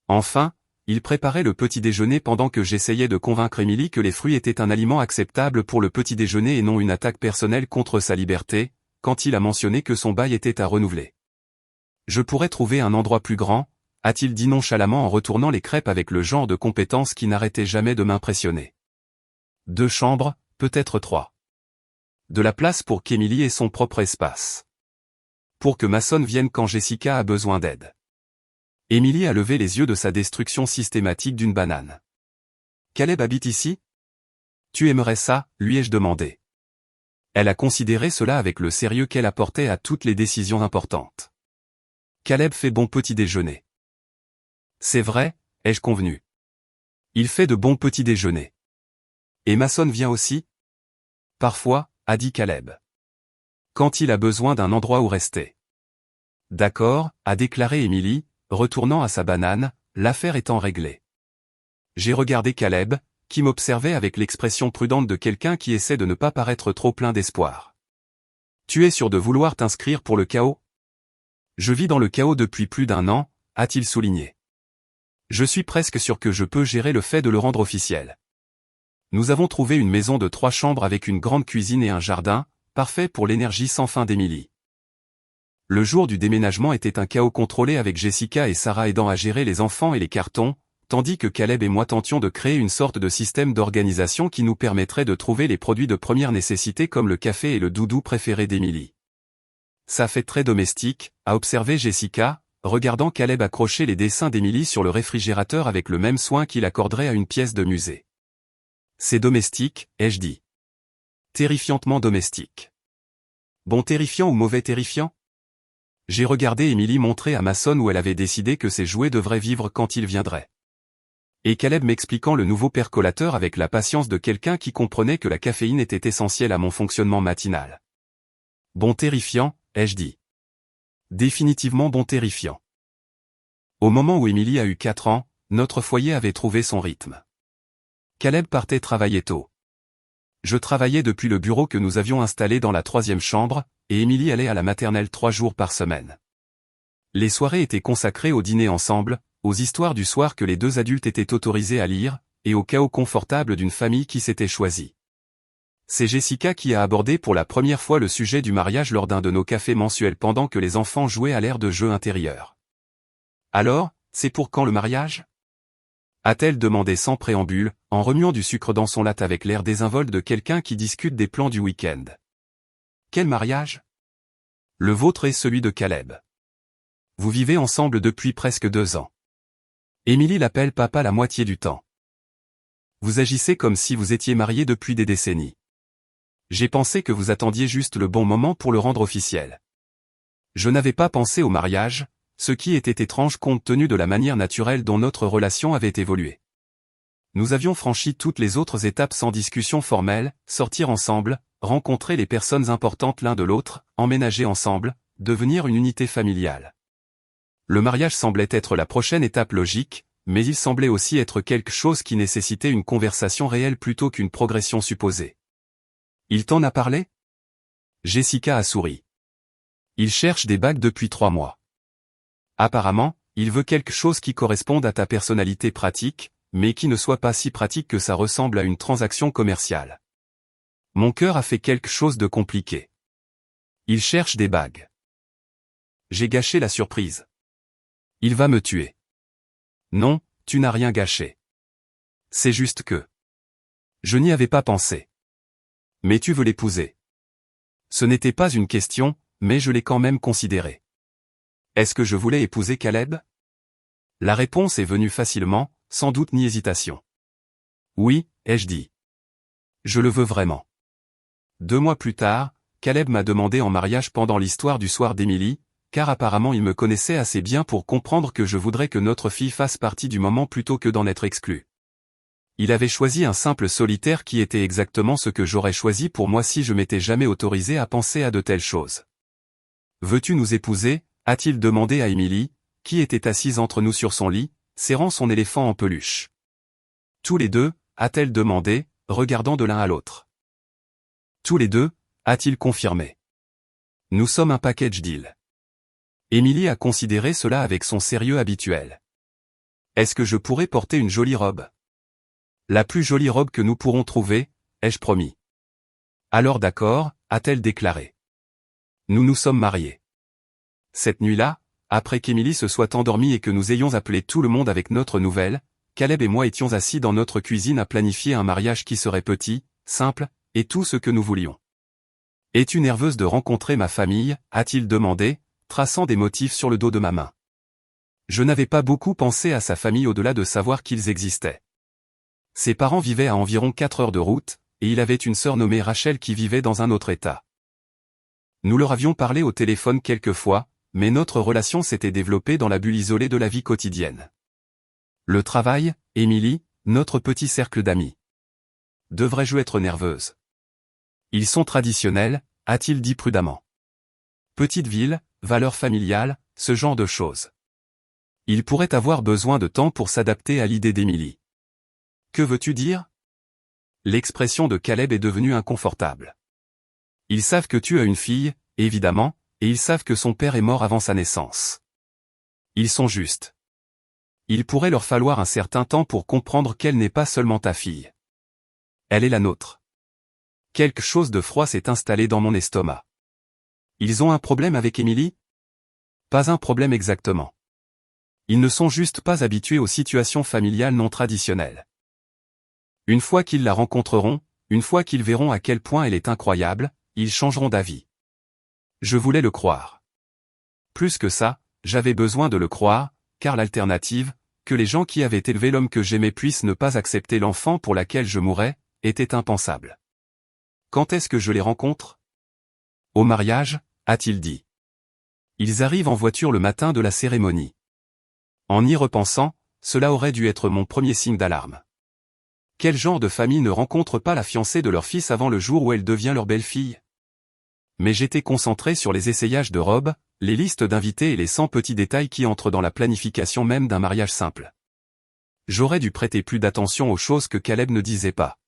Enfin, il préparait le petit déjeuner pendant que j'essayais de convaincre Émilie que les fruits étaient un aliment acceptable pour le petit déjeuner et non une attaque personnelle contre sa liberté, quand il a mentionné que son bail était à renouveler. Je pourrais trouver un endroit plus grand, a-t-il dit nonchalamment en retournant les crêpes avec le genre de compétence qui n'arrêtait jamais de m'impressionner. 2 chambres, peut-être 3. De la place pour qu'Émilie ait son propre espace. Pour que Mason vienne quand Jessica a besoin d'aide. Émilie a levé les yeux de sa destruction systématique d'une banane. Caleb habite ici? Tu aimerais ça, lui ai-je demandé. Elle a considéré cela avec le sérieux qu'elle apportait à toutes les décisions importantes. Caleb fait bon petit déjeuner. C'est vrai, ai-je convenu. Il fait de bons petits déjeuners. Et Mason vient aussi? Parfois, a dit Caleb. Quand il a besoin d'un endroit où rester. D'accord, a déclaré Émilie, retournant à sa banane, l'affaire étant réglée. J'ai regardé Caleb, qui m'observait avec l'expression prudente de quelqu'un qui essaie de ne pas paraître trop plein d'espoir. Tu es sûr de vouloir t'inscrire pour le chaos? Je vis dans le chaos depuis plus d'1 an, a-t-il souligné. Je suis presque sûr que je peux gérer le fait de le rendre officiel. Nous avons trouvé une maison de 3 chambres avec une grande cuisine et un jardin, parfait pour l'énergie sans fin d'Émilie. Le jour du déménagement était un chaos contrôlé avec Jessica et Sarah aidant à gérer les enfants et les cartons, tandis que Caleb et moi tentions de créer une sorte de système d'organisation qui nous permettrait de trouver les produits de première nécessité comme le café et le doudou préféré d'Émilie. Ça fait très domestique, a observé Jessica, regardant Caleb accrocher les dessins d'Émilie sur le réfrigérateur avec le même soin qu'il accorderait à une pièce de musée. C'est domestique, ai-je dit. Terrifiantement domestique. Bon terrifiant ou mauvais terrifiant? J'ai regardé Émilie montrer à Mason où elle avait décidé que ses jouets devraient vivre quand il viendrait. Et Caleb m'expliquant le nouveau percolateur avec la patience de quelqu'un qui comprenait que la caféine était essentielle à mon fonctionnement matinal. Bon terrifiant, ai-je dit. Définitivement bon terrifiant. Au moment où Émilie a eu 4 ans, notre foyer avait trouvé son rythme. Caleb partait travailler tôt. Je travaillais depuis le bureau que nous avions installé dans la 3e chambre, et Émilie allait à la maternelle 3 jours par semaine. Les soirées étaient consacrées au dîner ensemble, aux histoires du soir que les 2 adultes étaient autorisés à lire, et au chaos confortable d'une famille qui s'était choisie. C'est Jessica qui a abordé pour la première fois le sujet du mariage lors d'un de nos cafés mensuels pendant que les enfants jouaient à l'air de jeu intérieur. Alors, c'est pour quand le mariage? A-t-elle demandé sans préambule, en remuant du sucre dans son latte avec l'air désinvolte de quelqu'un qui discute des plans du week-end. Quel mariage? Le vôtre et celui de Caleb. Vous vivez ensemble depuis presque 2 ans. Émilie l'appelle papa la moitié du temps. Vous agissez comme si vous étiez mariés depuis des décennies. J'ai pensé que vous attendiez juste le bon moment pour le rendre officiel. Je n'avais pas pensé au mariage, ce qui était étrange compte tenu de la manière naturelle dont notre relation avait évolué. Nous avions franchi toutes les autres étapes sans discussion formelle, sortir ensemble, rencontrer les personnes importantes l'un de l'autre, emménager ensemble, devenir une unité familiale. Le mariage semblait être la prochaine étape logique, mais il semblait aussi être quelque chose qui nécessitait une conversation réelle plutôt qu'une progression supposée. Il t'en a parlé? Jessica a souri. Il cherche des bagues depuis 3 mois. Apparemment, il veut quelque chose qui corresponde à ta personnalité pratique, mais qui ne soit pas si pratique que ça ressemble à une transaction commerciale. Mon cœur a fait quelque chose de compliqué. Il cherche des bagues. J'ai gâché la surprise. Il va me tuer. Non, tu n'as rien gâché. C'est juste que... Je n'y avais pas pensé. Mais tu veux l'épouser. Ce n'était pas une question, mais je l'ai quand même considéré. Est-ce que je voulais épouser Caleb? La réponse est venue facilement, sans doute ni hésitation. Oui, ai-je dit. Je le veux vraiment. 2 mois plus tard, Caleb m'a demandé en mariage pendant l'histoire du soir d'Émilie, car apparemment il me connaissait assez bien pour comprendre que je voudrais que notre fille fasse partie du moment plutôt que d'en être exclue. Il avait choisi un simple solitaire qui était exactement ce que j'aurais choisi pour moi si je m'étais jamais autorisé à penser à de telles choses. Veux-tu nous épouser? A-t-il demandé à Émilie, qui était assise entre nous sur son lit, serrant son éléphant en peluche. Tous les deux, a-t-elle demandé, regardant de l'un à l'autre. Tous les deux, a-t-il confirmé. Nous sommes un package deal. Émilie a considéré cela avec son sérieux habituel. Est-ce que je pourrais porter une jolie robe? La plus jolie robe que nous pourrons trouver, ai-je promis. Alors d'accord, a-t-elle déclaré. Nous nous sommes mariés. Cette nuit-là, après qu'Émilie se soit endormie et que nous ayons appelé tout le monde avec notre nouvelle, Caleb et moi étions assis dans notre cuisine à planifier un mariage qui serait petit, simple, et tout ce que nous voulions. Es-tu nerveuse de rencontrer ma famille? A-t-il demandé, traçant des motifs sur le dos de ma main. Je n'avais pas beaucoup pensé à sa famille au-delà de savoir qu'ils existaient. Ses parents vivaient à environ 4 heures de route, et il avait une sœur nommée Rachel qui vivait dans un autre état. Nous leur avions parlé au téléphone quelques fois, mais notre relation s'était développée dans la bulle isolée de la vie quotidienne. Le travail, Émilie, notre petit cercle d'amis. Devrais-je être nerveuse? Ils sont traditionnels, a-t-il dit prudemment. Petite ville, valeurs familiales, ce genre de choses. Il pourrait avoir besoin de temps pour s'adapter à l'idée d'Émilie. Que veux-tu dire? L'expression de Caleb est devenue inconfortable. Ils savent que tu as une fille, évidemment, et ils savent que son père est mort avant sa naissance. Ils sont justes. Il pourrait leur falloir un certain temps pour comprendre qu'elle n'est pas seulement ta fille. Elle est la nôtre. Quelque chose de froid s'est installé dans mon estomac. Ils ont un problème avec Émilie? Pas un problème exactement. Ils ne sont juste pas habitués aux situations familiales non traditionnelles. Une fois qu'ils la rencontreront, une fois qu'ils verront à quel point elle est incroyable, ils changeront d'avis. Je voulais le croire. Plus que ça, j'avais besoin de le croire, car l'alternative, que les gens qui avaient élevé l'homme que j'aimais puissent ne pas accepter l'enfant pour laquelle je mourrais, était impensable. Quand est-ce que je les rencontre? Au mariage, a-t-il dit. Ils arrivent en voiture le matin de la cérémonie. En y repensant, cela aurait dû être mon premier signe d'alarme. Quel genre de famille ne rencontre pas la fiancée de leur fils avant le jour où elle devient leur belle-fille? Mais j'étais concentré sur les essayages de robes, les listes d'invités et les 100 petits détails qui entrent dans la planification même d'un mariage simple. J'aurais dû prêter plus d'attention aux choses que Caleb ne disait pas.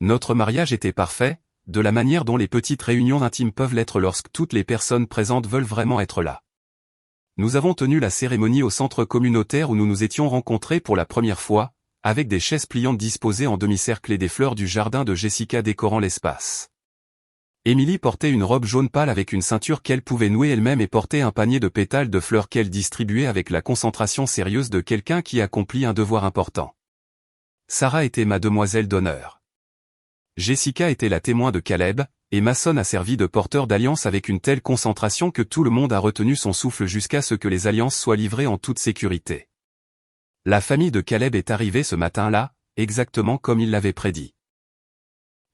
Notre mariage était parfait, de la manière dont les petites réunions intimes peuvent l'être lorsque toutes les personnes présentes veulent vraiment être là. Nous avons tenu la cérémonie au centre communautaire où nous nous étions rencontrés pour la première fois, avec des chaises pliantes disposées en demi-cercle et des fleurs du jardin de Jessica décorant l'espace. Émilie portait une robe jaune pâle avec une ceinture qu'elle pouvait nouer elle-même et portait un panier de pétales de fleurs qu'elle distribuait avec la concentration sérieuse de quelqu'un qui accomplit un devoir important. Sarah était ma demoiselle d'honneur. Jessica était la témoin de Caleb, et Mason a servi de porteur d'alliance avec une telle concentration que tout le monde a retenu son souffle jusqu'à ce que les alliances soient livrées en toute sécurité. La famille de Caleb est arrivée ce matin-là, exactement comme il l'avait prédit.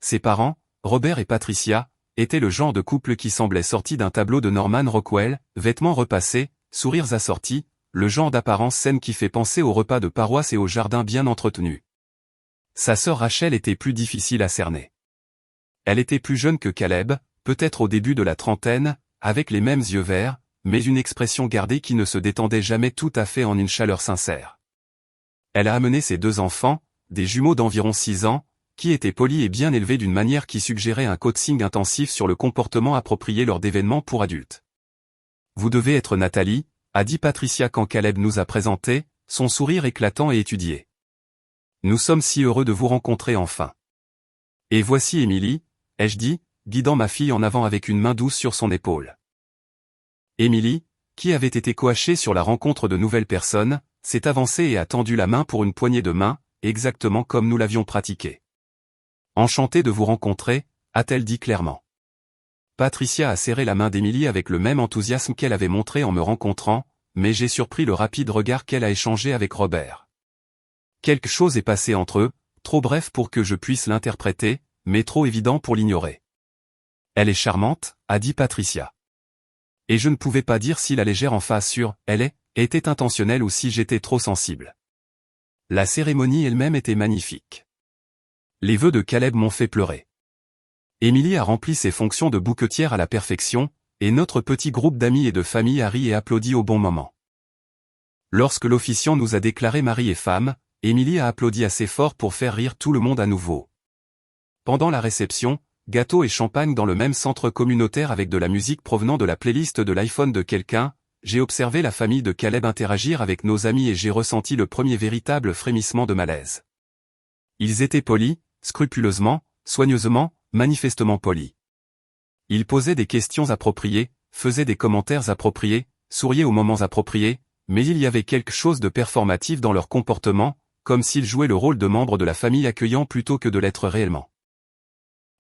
Ses parents, Robert et Patricia, étaient le genre de couple qui semblait sorti d'un tableau de Norman Rockwell, vêtements repassés, sourires assortis, le genre d'apparence saine qui fait penser au repas de paroisse et au jardin bien entretenu. Sa sœur Rachel était plus difficile à cerner. Elle était plus jeune que Caleb, peut-être au début de la trentaine, avec les mêmes yeux verts, mais une expression gardée qui ne se détendait jamais tout à fait en une chaleur sincère. Elle a amené ses 2 enfants, des jumeaux d'environ 6 ans, qui étaient polis et bien élevés d'une manière qui suggérait un coaching intensif sur le comportement approprié lors d'événements pour adultes. Vous devez être Nathalie, a dit Patricia quand Caleb nous a présenté, son sourire éclatant et étudié. Nous sommes si heureux de vous rencontrer enfin. Et voici Émilie, ai-je dit, guidant ma fille en avant avec une main douce sur son épaule. Émilie, qui avait été coachée sur la rencontre de nouvelles personnes, s'est avancée et a tendu la main pour une poignée de main, exactement comme nous l'avions pratiqué. Enchantée de vous rencontrer, a-t-elle dit clairement. Patricia a serré la main d'Émilie avec le même enthousiasme qu'elle avait montré en me rencontrant, mais j'ai surpris le rapide regard qu'elle a échangé avec Robert. Quelque chose est passé entre eux, trop bref pour que je puisse l'interpréter, mais trop évident pour l'ignorer. Elle est charmante, a dit Patricia. Et je ne pouvais pas dire si la légère emphase sur « elle est » était intentionnelle ou si j'étais trop sensible. La cérémonie elle-même était magnifique. Les vœux de Caleb m'ont fait pleurer. Émilie a rempli ses fonctions de bouquetière à la perfection, et notre petit groupe d'amis et de famille a ri et applaudi au bon moment. Lorsque l'officiant nous a déclarés mari et femme, Émilie a applaudi assez fort pour faire rire tout le monde à nouveau. Pendant la réception, gâteau et champagne dans le même centre communautaire avec de la musique provenant de la playlist de l'iPhone de quelqu'un, j'ai observé la famille de Caleb interagir avec nos amis et j'ai ressenti le premier véritable frémissement de malaise. Ils étaient polis, scrupuleusement, soigneusement, manifestement polis. Ils posaient des questions appropriées, faisaient des commentaires appropriés, souriaient aux moments appropriés, mais il y avait quelque chose de performatif dans leur comportement, comme s'ils jouaient le rôle de membres de la famille accueillant plutôt que de l'être réellement.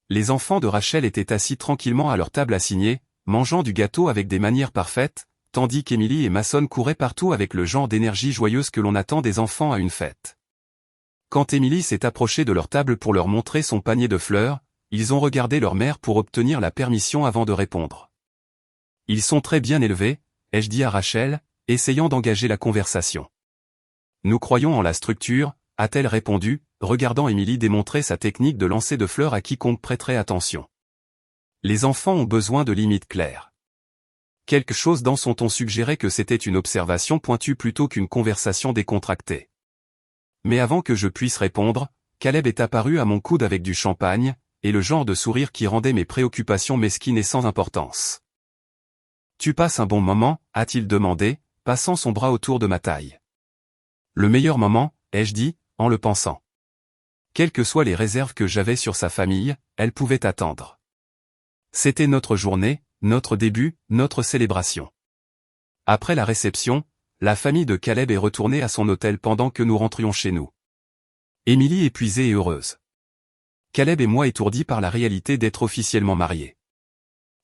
Les enfants de Rachel étaient assis tranquillement à leur table assignée, mangeant du gâteau avec des manières parfaites, tandis qu'Émilie et Mason couraient partout avec le genre d'énergie joyeuse que l'on attend des enfants à une fête. Quand Émilie s'est approchée de leur table pour leur montrer son panier de fleurs, ils ont regardé leur mère pour obtenir la permission avant de répondre. Ils sont très bien élevés, ai-je dit à Rachel, essayant d'engager la conversation. Nous croyons en la structure, a-t-elle répondu, regardant Émilie démontrer sa technique de lancer de fleurs à quiconque prêterait attention. Les enfants ont besoin de limites claires. Quelque chose dans son ton suggérait que c'était une observation pointue plutôt qu'une conversation décontractée. Mais avant que je puisse répondre, Caleb est apparu à mon coude avec du champagne, et le genre de sourire qui rendait mes préoccupations mesquines et sans importance. « Tu passes un bon moment ?» a-t-il demandé, passant son bras autour de ma taille. « Le meilleur moment ?» ai-je dit, en le pensant. Quelles que soient les réserves que j'avais sur sa famille, elle pouvait attendre. C'était notre journée, notre début, notre célébration. Après la réception, la famille de Caleb est retournée à son hôtel pendant que nous rentrions chez nous. Émilie épuisée et heureuse. Caleb et moi étourdis par la réalité d'être officiellement mariés.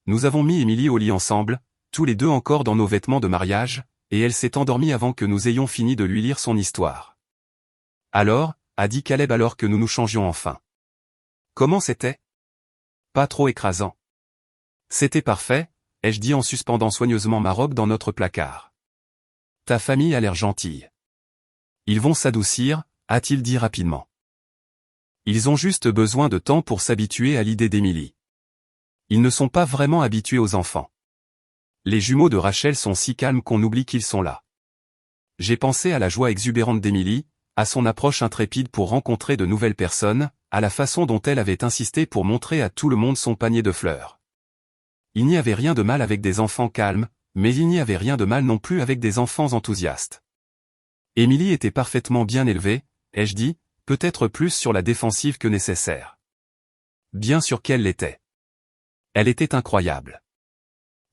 Nous avons mis Émilie au lit ensemble, tous les deux encore dans nos vêtements de mariage, et elle s'est endormie avant que nous ayons fini de lui lire son histoire. Alors, a dit Caleb alors que nous nous changions enfin. Comment c'était? Pas trop écrasant. C'était parfait, ai-je dit en suspendant soigneusement ma robe dans notre placard. Ta famille a l'air gentille. Ils vont s'adoucir, a-t-il dit rapidement. Ils ont juste besoin de temps pour s'habituer à l'idée d'Émilie. Ils ne sont pas vraiment habitués aux enfants. Les jumeaux de Rachel sont si calmes qu'on oublie qu'ils sont là. J'ai pensé à la joie exubérante d'Émilie, à son approche intrépide pour rencontrer de nouvelles personnes, à la façon dont elle avait insisté pour montrer à tout le monde son panier de fleurs. Il n'y avait rien de mal avec des enfants calmes, mais il n'y avait rien de mal non plus avec des enfants enthousiastes. Émilie était parfaitement bien élevée, ai-je dit, peut-être plus sur la défensive que nécessaire. Bien sûr qu'elle l'était. Elle était incroyable.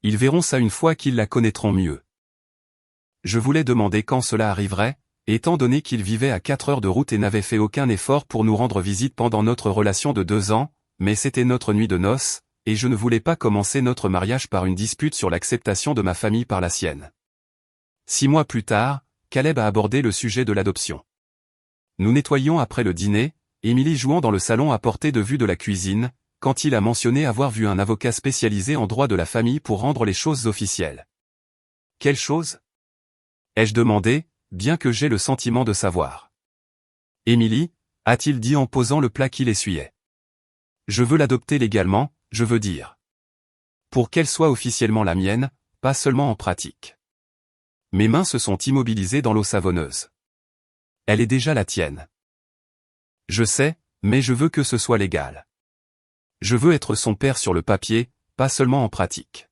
Ils verront ça une fois qu'ils la connaîtront mieux. Je voulais demander quand cela arriverait, étant donné qu'ils vivaient à 4 heures de route et n'avaient fait aucun effort pour nous rendre visite pendant notre relation de 2 ans, mais c'était notre nuit de noces, et je ne voulais pas commencer notre mariage par une dispute sur l'acceptation de ma famille par la sienne. 6 mois plus tard, Caleb a abordé le sujet de l'adoption. Nous nettoyions après le dîner, Émilie jouant dans le salon à portée de vue de la cuisine, quand il a mentionné avoir vu un avocat spécialisé en droit de la famille pour rendre les choses officielles. Quelle chose? Ai-je demandé, bien que j'aie le sentiment de savoir. Émilie, a-t-il dit en posant le plat qu'il essuyait. Je veux l'adopter légalement, je veux dire. Pour qu'elle soit officiellement la mienne, pas seulement en pratique. Mes mains se sont immobilisées dans l'eau savonneuse. Elle est déjà la tienne. Je sais, mais je veux que ce soit légal. Je veux être son père sur le papier, pas seulement en pratique.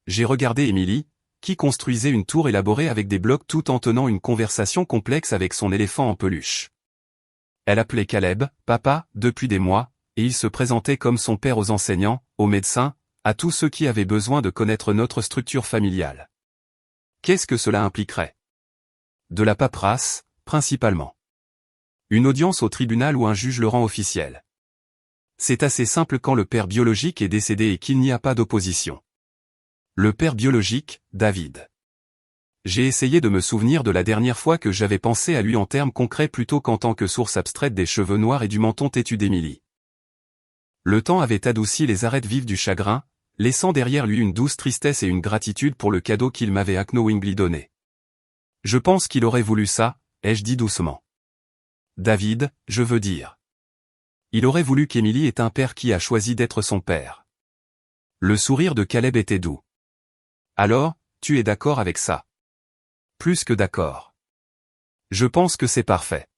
J'ai regardé Émilie, qui construisait une tour élaborée avec des blocs tout en tenant une conversation complexe avec son éléphant en peluche. Elle appelait Caleb « papa » depuis des mois, et il se présentait comme son père aux enseignants, aux médecins, à tous ceux qui avaient besoin de connaître notre structure familiale. Qu'est-ce que cela impliquerait? De la paperasse, principalement. Une audience au tribunal où un juge le rend officiel. C'est assez simple quand le père biologique est décédé et qu'il n'y a pas d'opposition. Le père biologique, David. J'ai essayé de me souvenir de la dernière fois que j'avais pensé à lui en termes concrets plutôt qu'en tant que source abstraite des cheveux noirs et du menton têtu d'Émilie. Le temps avait adouci les arêtes vives du chagrin, laissant derrière lui une douce tristesse et une gratitude pour le cadeau qu'il m'avait unknowingly donné. Je pense qu'il aurait voulu ça, ai-je dit doucement. David, je veux dire. Il aurait voulu qu'Émilie ait un père qui a choisi d'être son père. Le sourire de Caleb était doux. Alors, tu es d'accord avec ça? Plus que d'accord. Je pense que c'est parfait.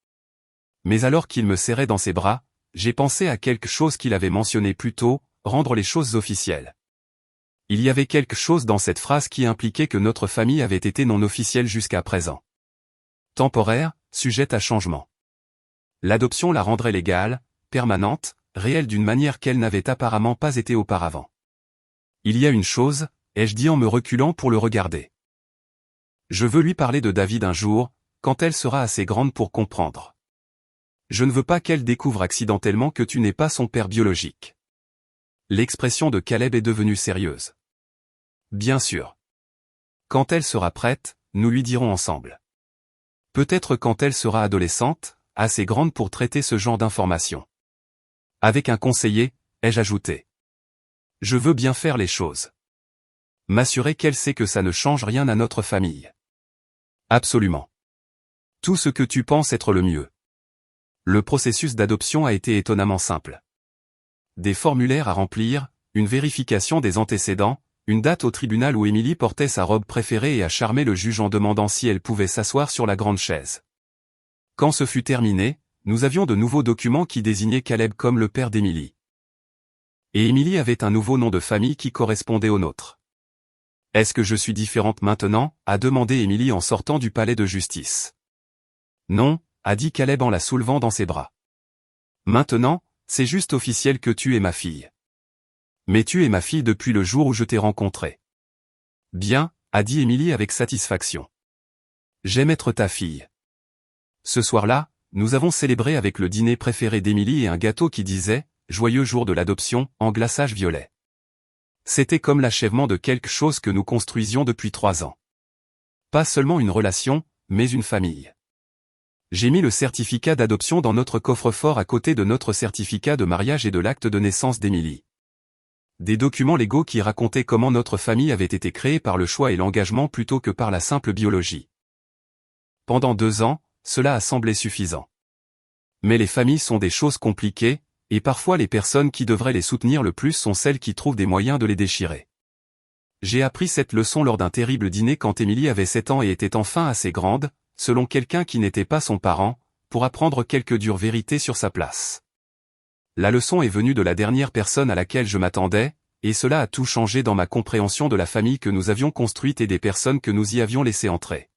Mais alors qu'il me serrait dans ses bras, j'ai pensé à quelque chose qu'il avait mentionné plus tôt, rendre les choses officielles. Il y avait quelque chose dans cette phrase qui impliquait que notre famille avait été non officielle jusqu'à présent. Temporaire, sujette à changement. L'adoption la rendrait légale, permanente, réelle d'une manière qu'elle n'avait apparemment pas été auparavant. Il y a une chose, ai-je dit en me reculant pour le regarder. Je veux lui parler de David un jour, quand elle sera assez grande pour comprendre. Je ne veux pas qu'elle découvre accidentellement que tu n'es pas son père biologique. L'expression de Caleb est devenue sérieuse. Bien sûr. Quand elle sera prête, nous lui dirons ensemble. Peut-être quand elle sera adolescente, assez grande pour traiter ce genre d'informations. Avec un conseiller, ai-je ajouté. Je veux bien faire les choses. M'assurer qu'elle sait que ça ne change rien à notre famille. Absolument. Tout ce que tu penses être le mieux. Le processus d'adoption a été étonnamment simple. Des formulaires à remplir, une vérification des antécédents, une date au tribunal où Émilie portait sa robe préférée et a charmé le juge en demandant si elle pouvait s'asseoir sur la grande chaise. Quand ce fut terminé, nous avions de nouveaux documents qui désignaient Caleb comme le père d'Émilie. Et Émilie avait un nouveau nom de famille qui correspondait au nôtre. Est-ce que je suis différente maintenant, a demandé Émilie en sortant du palais de justice. Non, a dit Caleb en la soulevant dans ses bras. Maintenant, c'est juste officiel que tu es ma fille. Mais tu es ma fille depuis le jour où je t'ai rencontrée. Bien, a dit Émilie avec satisfaction. J'aime être ta fille. Ce soir-là, nous avons célébré avec le dîner préféré d'Émilie et un gâteau qui disait « Joyeux jour de l'adoption » en glaçage violet. C'était comme l'achèvement de quelque chose que nous construisions depuis 3 ans. Pas seulement une relation, mais une famille. J'ai mis le certificat d'adoption dans notre coffre-fort à côté de notre certificat de mariage et de l'acte de naissance d'Émilie. Des documents légaux qui racontaient comment notre famille avait été créée par le choix et l'engagement plutôt que par la simple biologie. Pendant 2 ans, cela a semblé suffisant. Mais les familles sont des choses compliquées, et parfois les personnes qui devraient les soutenir le plus sont celles qui trouvent des moyens de les déchirer. J'ai appris cette leçon lors d'un terrible dîner quand Émilie avait 7 ans et était enfin assez grande, selon quelqu'un qui n'était pas son parent, pour apprendre quelques dures vérités sur sa place. La leçon est venue de la dernière personne à laquelle je m'attendais, et cela a tout changé dans ma compréhension de la famille que nous avions construite et des personnes que nous y avions laissé entrer.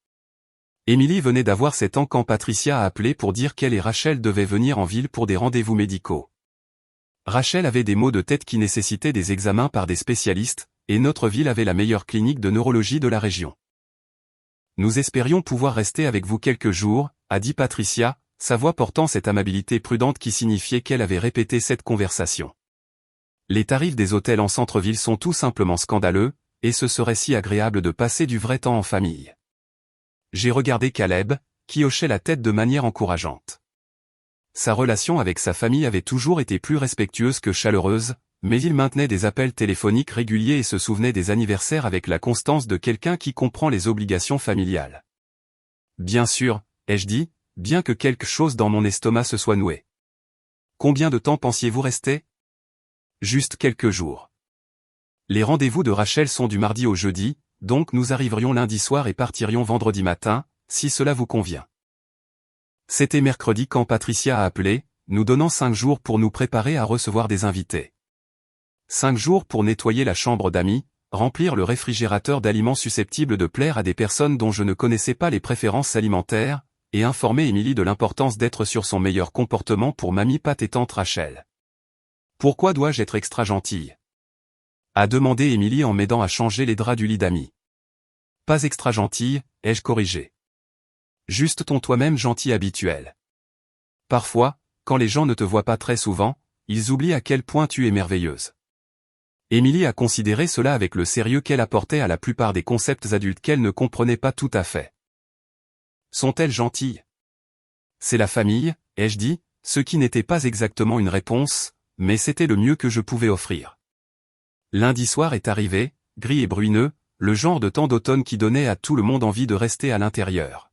Émilie venait d'avoir 7 ans quand Patricia a appelé pour dire qu'elle et Rachel devaient venir en ville pour des rendez-vous médicaux. Rachel avait des maux de tête qui nécessitaient des examens par des spécialistes, et notre ville avait la meilleure clinique de neurologie de la région. Nous espérions pouvoir rester avec vous quelques jours, a dit Patricia, sa voix portant cette amabilité prudente qui signifiait qu'elle avait répété cette conversation. Les tarifs des hôtels en centre-ville sont tout simplement scandaleux, et ce serait si agréable de passer du vrai temps en famille. J'ai regardé Caleb, qui hochait la tête de manière encourageante. Sa relation avec sa famille avait toujours été plus respectueuse que chaleureuse, mais il maintenait des appels téléphoniques réguliers et se souvenait des anniversaires avec la constance de quelqu'un qui comprend les obligations familiales. Bien sûr, ai-je dit, bien que quelque chose dans mon estomac se soit noué. Combien de temps pensiez-vous rester? Juste quelques jours. Les rendez-vous de Rachel sont du mardi au jeudi, donc nous arriverions lundi soir et partirions vendredi matin, si cela vous convient. C'était mercredi quand Patricia a appelé, nous donnant 5 jours pour nous préparer à recevoir des invités. 5 jours pour nettoyer la chambre d'amis, remplir le réfrigérateur d'aliments susceptibles de plaire à des personnes dont je ne connaissais pas les préférences alimentaires, et informer Émilie de l'importance d'être sur son meilleur comportement pour mamie Pat et tante Rachel. Pourquoi dois-je être extra gentille? A demandé Émilie en m'aidant à changer les draps du lit d'amis. Pas extra gentille, ai-je corrigé. Juste ton toi-même gentil habituel. Parfois, quand les gens ne te voient pas très souvent, ils oublient à quel point tu es merveilleuse. Émilie a considéré cela avec le sérieux qu'elle apportait à la plupart des concepts adultes qu'elle ne comprenait pas tout à fait. Sont-elles gentilles? C'est la famille, ai-je dit, ce qui n'était pas exactement une réponse, mais c'était le mieux que je pouvais offrir. Lundi soir est arrivé, gris et brumeux, le genre de temps d'automne qui donnait à tout le monde envie de rester à l'intérieur.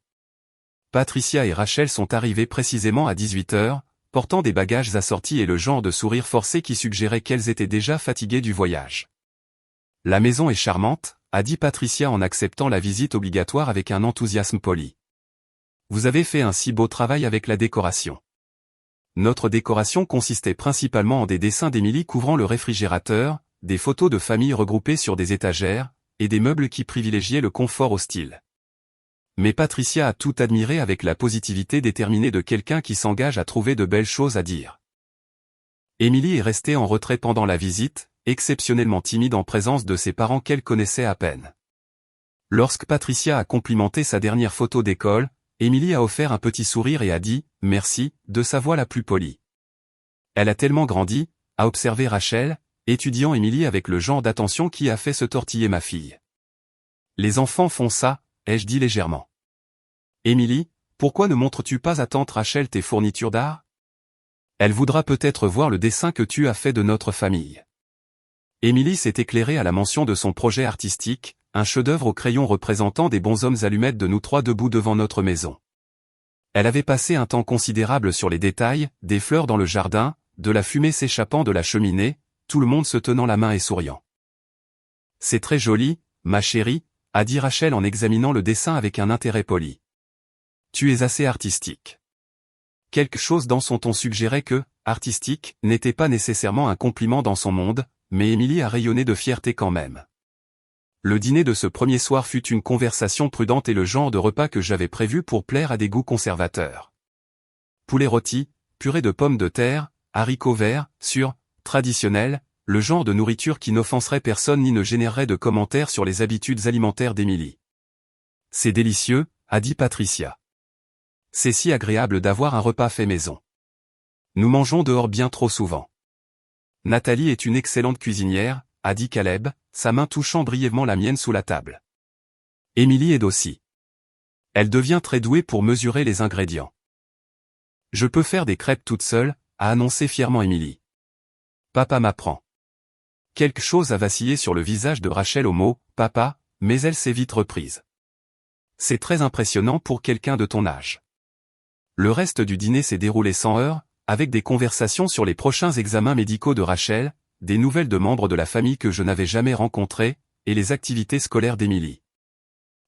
Patricia et Rachel sont arrivées précisément à 18h, portant des bagages assortis et le genre de sourire forcé qui suggérait qu'elles étaient déjà fatiguées du voyage. La maison est charmante, a dit Patricia en acceptant la visite obligatoire avec un enthousiasme poli. Vous avez fait un si beau travail avec la décoration. Notre décoration consistait principalement en des dessins d'Émilie couvrant le réfrigérateur, des photos de famille regroupées sur des étagères, et des meubles qui privilégiaient le confort au style. Mais Patricia a tout admiré avec la positivité déterminée de quelqu'un qui s'engage à trouver de belles choses à dire. Émilie est restée en retrait pendant la visite, exceptionnellement timide en présence de ses parents qu'elle connaissait à peine. Lorsque Patricia a complimenté sa dernière photo d'école, Émilie a offert un petit sourire et a dit « merci » de sa voix la plus polie. Elle a tellement grandi, a observé Rachel, étudiant Émilie avec le genre d'attention qui a fait se tortiller ma fille. Les enfants font ça, ai-je dit légèrement. Émilie, pourquoi ne montres-tu pas à tante Rachel tes fournitures d'art? Elle voudra peut-être voir le dessin que tu as fait de notre famille. Émilie s'est éclairée à la mention de son projet artistique, un chef-d'œuvre au crayon représentant des bonshommes allumettes de nous trois debout devant notre maison. Elle avait passé un temps considérable sur les détails, des fleurs dans le jardin, de la fumée s'échappant de la cheminée, tout le monde se tenant la main et souriant. C'est très joli, ma chérie, a dit Rachel en examinant le dessin avec un intérêt poli. Tu es assez artistique. Quelque chose dans son ton suggérait que, artistique, n'était pas nécessairement un compliment dans son monde, mais Émilie a rayonné de fierté quand même. Le dîner de ce premier soir fut une conversation prudente et le genre de repas que j'avais prévu pour plaire à des goûts conservateurs. Poulet rôti, purée de pommes de terre, haricots verts, sûr, traditionnel, le genre de nourriture qui n'offenserait personne ni ne générerait de commentaires sur les habitudes alimentaires d'Émilie. C'est délicieux, a dit Patricia. C'est si agréable d'avoir un repas fait maison. Nous mangeons dehors bien trop souvent. Nathalie est une excellente cuisinière, a dit Caleb, sa main touchant brièvement la mienne sous la table. Émilie aide aussi. Elle devient très douée pour mesurer les ingrédients. Je peux faire des crêpes toute seule, a annoncé fièrement Émilie. Papa m'apprend. Quelque chose a vacillé sur le visage de Rachel au mot « papa », mais elle s'est vite reprise. C'est très impressionnant pour quelqu'un de ton âge. Le reste du dîner s'est déroulé sans heurts, avec des conversations sur les prochains examens médicaux de Rachel, des nouvelles de membres de la famille que je n'avais jamais rencontrés, et les activités scolaires d'Émilie.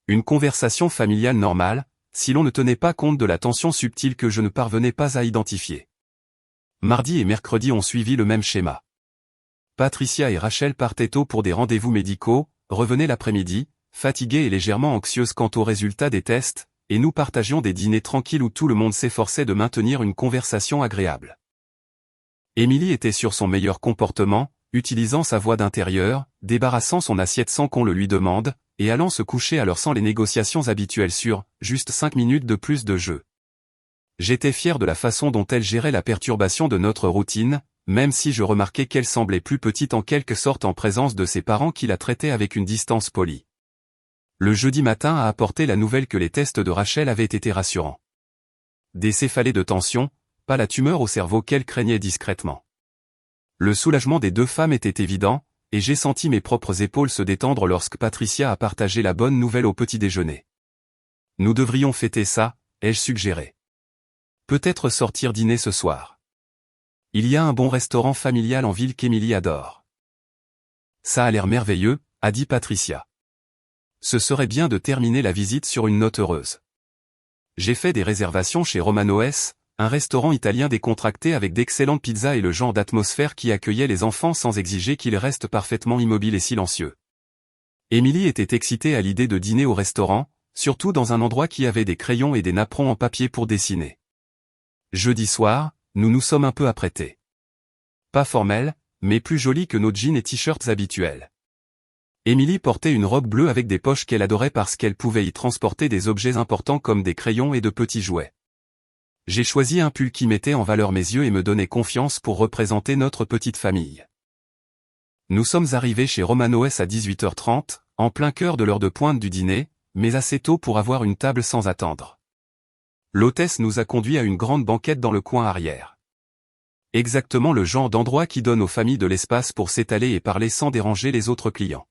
Une conversation familiale normale, si l'on ne tenait pas compte de la tension subtile que je ne parvenais pas à identifier. Mardi et mercredi ont suivi le même schéma. Patricia et Rachel partaient tôt pour des rendez-vous médicaux, revenaient l'après-midi, fatiguées et légèrement anxieuses quant aux résultats des tests, et nous partagions des dîners tranquilles où tout le monde s'efforçait de maintenir une conversation agréable. Émilie était sur son meilleur comportement, utilisant sa voix d'intérieur, débarrassant son assiette sans qu'on le lui demande, et allant se coucher à l'heure sans les négociations habituelles sur « juste 5 minutes de plus de jeu ». J'étais fier de la façon dont elle gérait la perturbation de notre routine, même si je remarquais qu'elle semblait plus petite en quelque sorte en présence de ses parents qui la traitaient avec une distance polie. Le jeudi matin a apporté la nouvelle que les tests de Rachel avaient été rassurants. Des céphalées de tension, pas la tumeur au cerveau qu'elle craignait discrètement. Le soulagement des deux femmes était évident, et j'ai senti mes propres épaules se détendre lorsque Patricia a partagé la bonne nouvelle au petit déjeuner. Nous devrions fêter ça, ai-je suggéré. Peut-être sortir dîner ce soir. Il y a un bon restaurant familial en ville qu'Émilie adore. Ça a l'air merveilleux, a dit Patricia. Ce serait bien de terminer la visite sur une note heureuse. J'ai fait des réservations chez Romano's, un restaurant italien décontracté avec d'excellentes pizzas et le genre d'atmosphère qui accueillait les enfants sans exiger qu'ils restent parfaitement immobiles et silencieux. Émilie était excitée à l'idée de dîner au restaurant, surtout dans un endroit qui avait des crayons et des napperons en papier pour dessiner. Jeudi soir, nous nous sommes un peu apprêtés. Pas formel, mais plus joli que nos jeans et t-shirts habituels. Émilie portait une robe bleue avec des poches qu'elle adorait parce qu'elle pouvait y transporter des objets importants comme des crayons et de petits jouets. J'ai choisi un pull qui mettait en valeur mes yeux et me donnait confiance pour représenter notre petite famille. Nous sommes arrivés chez Romanoès à 18h30, en plein cœur de l'heure de pointe du dîner, mais assez tôt pour avoir une table sans attendre. L'hôtesse nous a conduits à une grande banquette dans le coin arrière. Exactement le genre d'endroit qui donne aux familles de l'espace pour s'étaler et parler sans déranger les autres clients.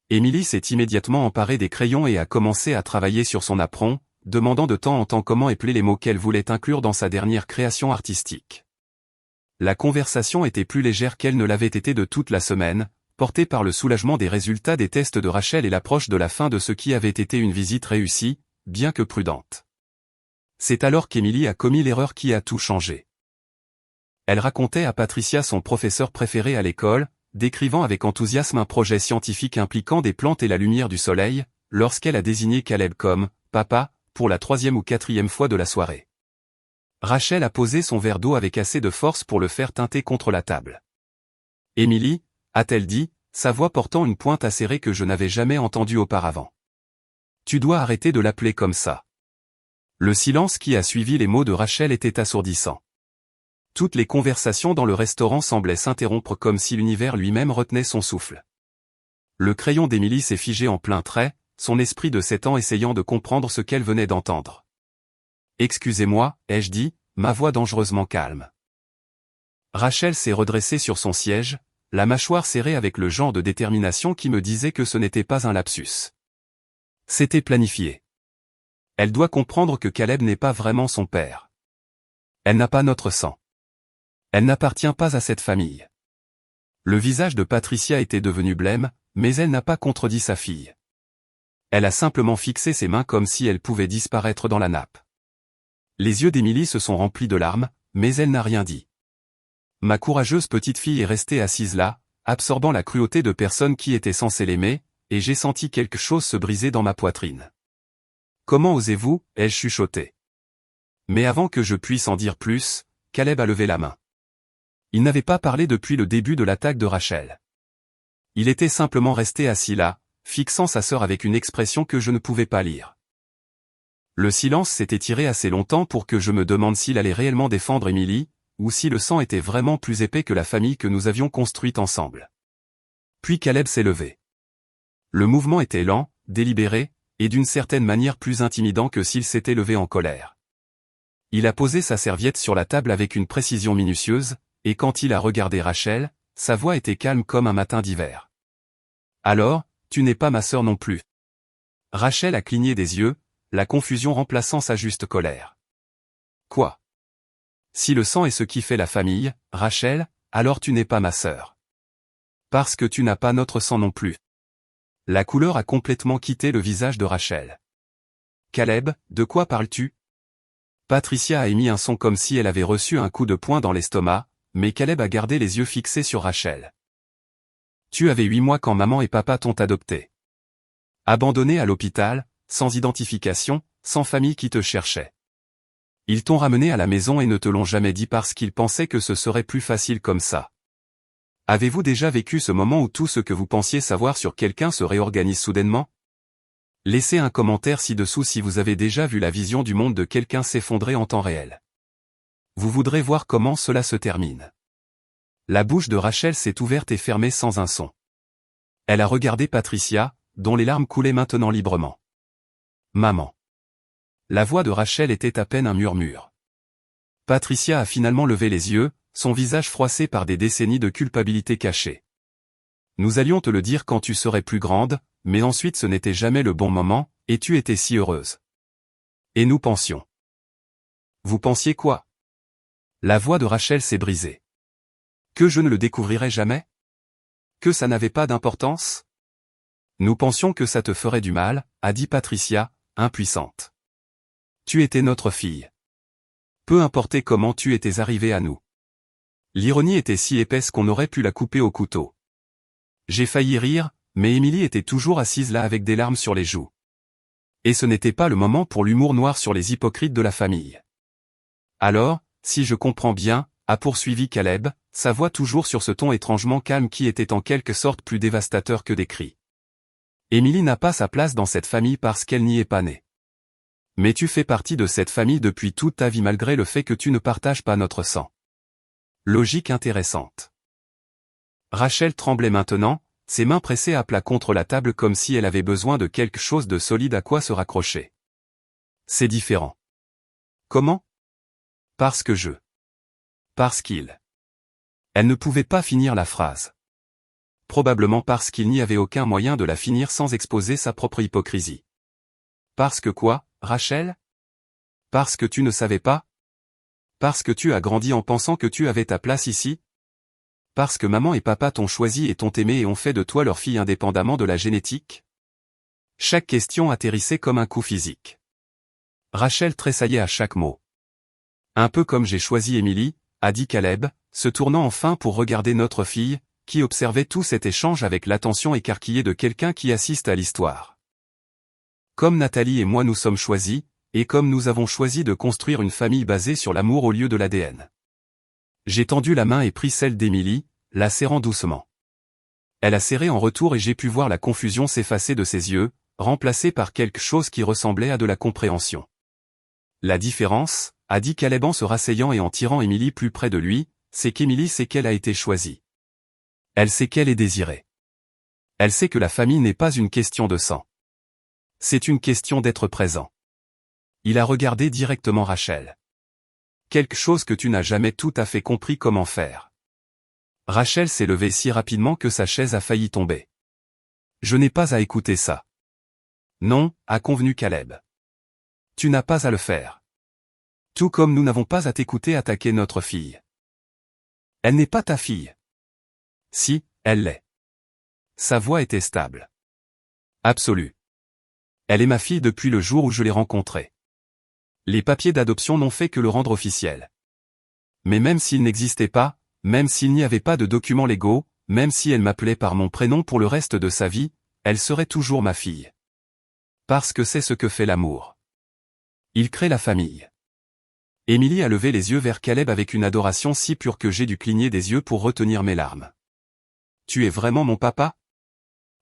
Émilie s'est immédiatement emparée des crayons et a commencé à travailler sur son apron, demandant de temps en temps comment épeler les mots qu'elle voulait inclure dans sa dernière création artistique. La conversation était plus légère qu'elle ne l'avait été de toute la semaine, portée par le soulagement des résultats des tests de Rachel et l'approche de la fin de ce qui avait été une visite réussie, bien que prudente. C'est alors qu'Émilie a commis l'erreur qui a tout changé. Elle racontait à Patricia son professeur préféré à l'école, décrivant avec enthousiasme un projet scientifique impliquant des plantes et la lumière du soleil, lorsqu'elle a désigné Caleb comme « papa » pour la 3e ou 4e fois de la soirée. Rachel a posé son verre d'eau avec assez de force pour le faire teinter contre la table. « Émilie » a-t-elle dit, sa voix portant une pointe acérée que je n'avais jamais entendue auparavant. « Tu dois arrêter de l'appeler comme ça. » Le silence qui a suivi les mots de Rachel était assourdissant. Toutes les conversations dans le restaurant semblaient s'interrompre comme si l'univers lui-même retenait son souffle. Le crayon d'Émilie s'est figé en plein trait, son esprit de 7 ans essayant de comprendre ce qu'elle venait d'entendre. « Excusez-moi, ai-je dit, ma voix dangereusement calme. » Rachel s'est redressée sur son siège, la mâchoire serrée avec le genre de détermination qui me disait que ce n'était pas un lapsus. C'était planifié. Elle doit comprendre que Caleb n'est pas vraiment son père. Elle n'a pas notre sang. Elle n'appartient pas à cette famille. Le visage de Patricia était devenu blême, mais elle n'a pas contredit sa fille. Elle a simplement fixé ses mains comme si elle pouvait disparaître dans la nappe. Les yeux d'Émilie se sont remplis de larmes, mais elle n'a rien dit. Ma courageuse petite fille est restée assise là, absorbant la cruauté de personnes qui étaient censées l'aimer, et j'ai senti quelque chose se briser dans ma poitrine. « Comment osez-vous » ai-je chuchoté. Mais avant que je puisse en dire plus, Caleb a levé la main. Il n'avait pas parlé depuis le début de l'attaque de Rachel. Il était simplement resté assis là, fixant sa sœur avec une expression que je ne pouvais pas lire. Le silence s'est étiré assez longtemps pour que je me demande s'il allait réellement défendre Émilie, ou si le sang était vraiment plus épais que la famille que nous avions construite ensemble. Puis Caleb s'est levé. Le mouvement était lent, délibéré, et d'une certaine manière plus intimidant que s'il s'était levé en colère. Il a posé sa serviette sur la table avec une précision minutieuse, et quand il a regardé Rachel, sa voix était calme comme un matin d'hiver. « Alors, tu n'es pas ma sœur non plus. » Rachel a cligné des yeux, la confusion remplaçant sa juste colère. « Quoi ? Si le sang est ce qui fait la famille, Rachel, alors tu n'es pas ma sœur. Parce que tu n'as pas notre sang non plus. » La couleur a complètement quitté le visage de Rachel. « Caleb, de quoi parles-tu » Patricia a émis un son comme si elle avait reçu un coup de poing dans l'estomac, mais Caleb a gardé les yeux fixés sur Rachel. « Tu avais 8 mois quand maman et papa t'ont adopté. Abandonné à l'hôpital, sans identification, sans famille qui te cherchait. Ils t'ont ramené à la maison et ne te l'ont jamais dit parce qu'ils pensaient que ce serait plus facile comme ça. Avez-vous déjà vécu ce moment où tout ce que vous pensiez savoir sur quelqu'un se réorganise soudainement ? Laissez un commentaire ci-dessous si vous avez déjà vu la vision du monde de quelqu'un s'effondrer en temps réel. Vous voudrez voir comment cela se termine. » La bouche de Rachel s'est ouverte et fermée sans un son. Elle a regardé Patricia, dont les larmes coulaient maintenant librement. « Maman. » La voix de Rachel était à peine un murmure. Patricia a finalement levé les yeux, son visage froissé par des décennies de culpabilité cachée. « Nous allions te le dire quand tu serais plus grande, mais ensuite ce n'était jamais le bon moment, et tu étais si heureuse. Et nous pensions. » Vous pensiez quoi ? La voix de Rachel s'est brisée. Que je ne le découvrirais jamais ? Que ça n'avait pas d'importance ? Nous pensions que ça te ferait du mal, a dit Patricia, impuissante. Tu étais notre fille. Peu importait comment tu étais arrivée à nous. L'ironie était si épaisse qu'on aurait pu la couper au couteau. J'ai failli rire, mais Émilie était toujours assise là avec des larmes sur les joues. Et ce n'était pas le moment pour l'humour noir sur les hypocrites de la famille. Alors, si je comprends bien, a poursuivi Caleb, sa voix toujours sur ce ton étrangement calme qui était en quelque sorte plus dévastateur que des cris. Émilie n'a pas sa place dans cette famille parce qu'elle n'y est pas née. Mais tu fais partie de cette famille depuis toute ta vie malgré le fait que tu ne partages pas notre sang. Logique intéressante. Rachel tremblait maintenant, ses mains pressées à plat contre la table comme si elle avait besoin de quelque chose de solide à quoi se raccrocher. C'est différent. Comment? Parce que je. Parce qu'il. Elle ne pouvait pas finir la phrase. Probablement parce qu'il n'y avait aucun moyen de la finir sans exposer sa propre hypocrisie. Parce que quoi, Rachel? Parce que tu ne savais pas? Parce que tu as grandi en pensant que tu avais ta place ici? Parce que maman et papa t'ont choisi et t'ont aimé et ont fait de toi leur fille indépendamment de la génétique? Chaque question atterrissait comme un coup physique. Rachel tressaillait à chaque mot. Un peu comme j'ai choisi Émilie, a dit Caleb, se tournant enfin pour regarder notre fille, qui observait tout cet échange avec l'attention écarquillée de quelqu'un qui assiste à l'histoire. Comme Nathalie et moi nous sommes choisis, et comme nous avons choisi de construire une famille basée sur l'amour au lieu de l'ADN. J'ai tendu la main et pris celle d'Émilie, la serrant doucement. Elle a serré en retour et j'ai pu voir la confusion s'effacer de ses yeux, remplacée par quelque chose qui ressemblait à de la compréhension. La différence, a dit Caleb en se rasseyant et en tirant Émilie plus près de lui, c'est qu'Émilie sait qu'elle a été choisie. Elle sait qu'elle est désirée. Elle sait que la famille n'est pas une question de sang. C'est une question d'être présent. Il a regardé directement Rachel. Quelque chose que tu n'as jamais tout à fait compris comment faire. Rachel s'est levée si rapidement que sa chaise a failli tomber. Je n'ai pas à écouter ça. Non, a convenu Caleb. Tu n'as pas à le faire. Tout comme nous n'avons pas à t'écouter attaquer notre fille. Elle n'est pas ta fille. Si, elle l'est. Sa voix était stable. Absolue. Elle est ma fille depuis le jour où je l'ai rencontrée. Les papiers d'adoption n'ont fait que le rendre officiel. Mais même s'il n'existait pas, même s'il n'y avait pas de documents légaux, même si elle m'appelait par mon prénom pour le reste de sa vie, elle serait toujours ma fille. Parce que c'est ce que fait l'amour. Il crée la famille. Émilie a levé les yeux vers Caleb avec une adoration si pure que j'ai dû cligner des yeux pour retenir mes larmes. Tu es vraiment mon papa?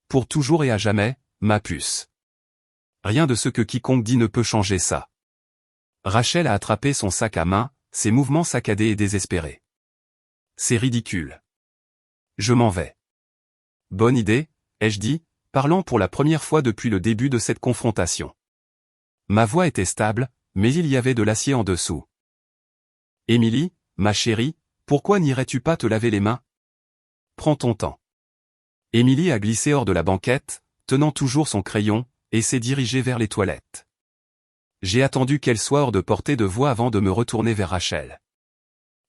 Pour toujours et à jamais, ma puce. Rien de ce que quiconque dit ne peut changer ça. Rachel a attrapé son sac à main, ses mouvements saccadés et désespérés. C'est ridicule. Je m'en vais. Bonne idée, ai-je dit, parlant pour la première fois depuis le début de cette confrontation. Ma voix était stable, mais il y avait de l'acier en dessous. Émilie, ma chérie, pourquoi n'irais-tu pas te laver les mains? Prends ton temps. Émilie a glissé hors de la banquette, tenant toujours son crayon, et s'est dirigée vers les toilettes. J'ai attendu qu'elle soit hors de portée de voix avant de me retourner vers Rachel.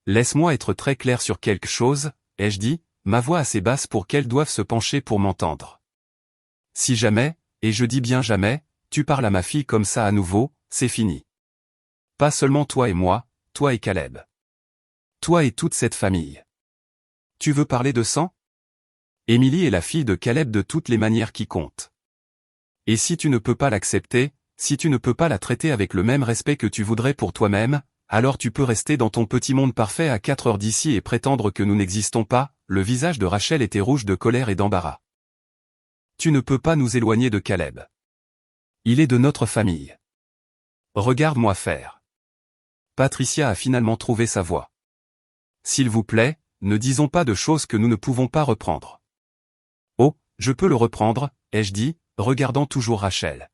Laisse-moi être très clair sur quelque chose, ai-je dit, ma voix assez basse pour qu'elle doive se pencher pour m'entendre. Si jamais, et je dis bien jamais, tu parles à ma fille comme ça à nouveau, c'est fini. Pas seulement toi et moi, toi et Caleb. Toi et toute cette famille. Tu veux parler de sang? Émilie est la fille de Caleb de toutes les manières qui comptent. Et si tu ne peux pas l'accepter, si tu ne peux pas la traiter avec le même respect que tu voudrais pour toi-même, alors tu peux rester dans ton petit monde parfait à 4 heures d'ici et prétendre que nous n'existons pas. Le visage de Rachel était rouge de colère et d'embarras. Tu ne peux pas nous éloigner de Caleb. Il est de notre famille. Regarde-moi faire. Patricia a finalement trouvé sa voix. S'il vous plaît, ne disons pas de choses que nous ne pouvons pas reprendre. Oh, je peux le reprendre, ai-je dit, regardant toujours Rachel.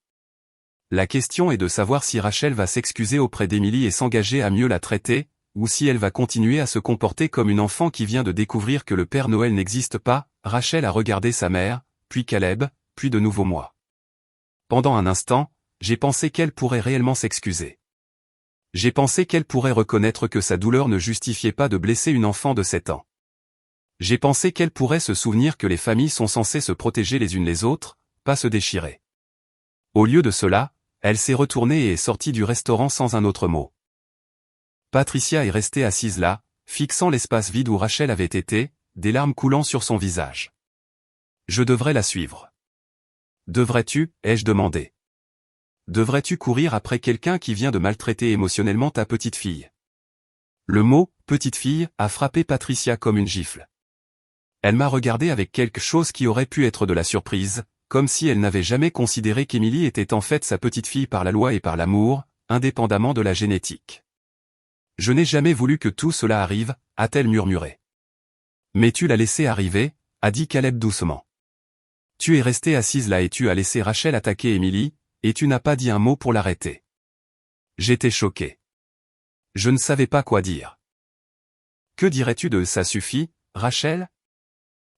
La question est de savoir si Rachel va s'excuser auprès d'Émilie et s'engager à mieux la traiter, ou si elle va continuer à se comporter comme une enfant qui vient de découvrir que le Père Noël n'existe pas. Rachel a regardé sa mère, puis Caleb, puis de nouveau moi. Pendant un instant, j'ai pensé qu'elle pourrait réellement s'excuser. J'ai pensé qu'elle pourrait reconnaître que sa douleur ne justifiait pas de blesser une enfant de 7 ans. J'ai pensé qu'elle pourrait se souvenir que les familles sont censées se protéger les unes les autres, pas se déchirer. Au lieu de cela, elle s'est retournée et est sortie du restaurant sans un autre mot. Patricia est restée assise là, fixant l'espace vide où Rachel avait été, des larmes coulant sur son visage. Je devrais la suivre. Devrais-tu, ai-je demandé. Devrais-tu courir après quelqu'un qui vient de maltraiter émotionnellement ta petite fille? Le mot « petite fille » a frappé Patricia comme une gifle. Elle m'a regardé avec quelque chose qui aurait pu être de la surprise, comme si elle n'avait jamais considéré qu'Émilie était en fait sa petite-fille par la loi et par l'amour, indépendamment de la génétique. Je n'ai jamais voulu que tout cela arrive, a-t-elle murmuré. Mais tu l'as laissé arriver, a dit Caleb doucement. Tu es restée assise là et tu as laissé Rachel attaquer Émilie, et tu n'as pas dit un mot pour l'arrêter. J'étais choqué. Je ne savais pas quoi dire. Que dirais-tu de ça suffit, Rachel?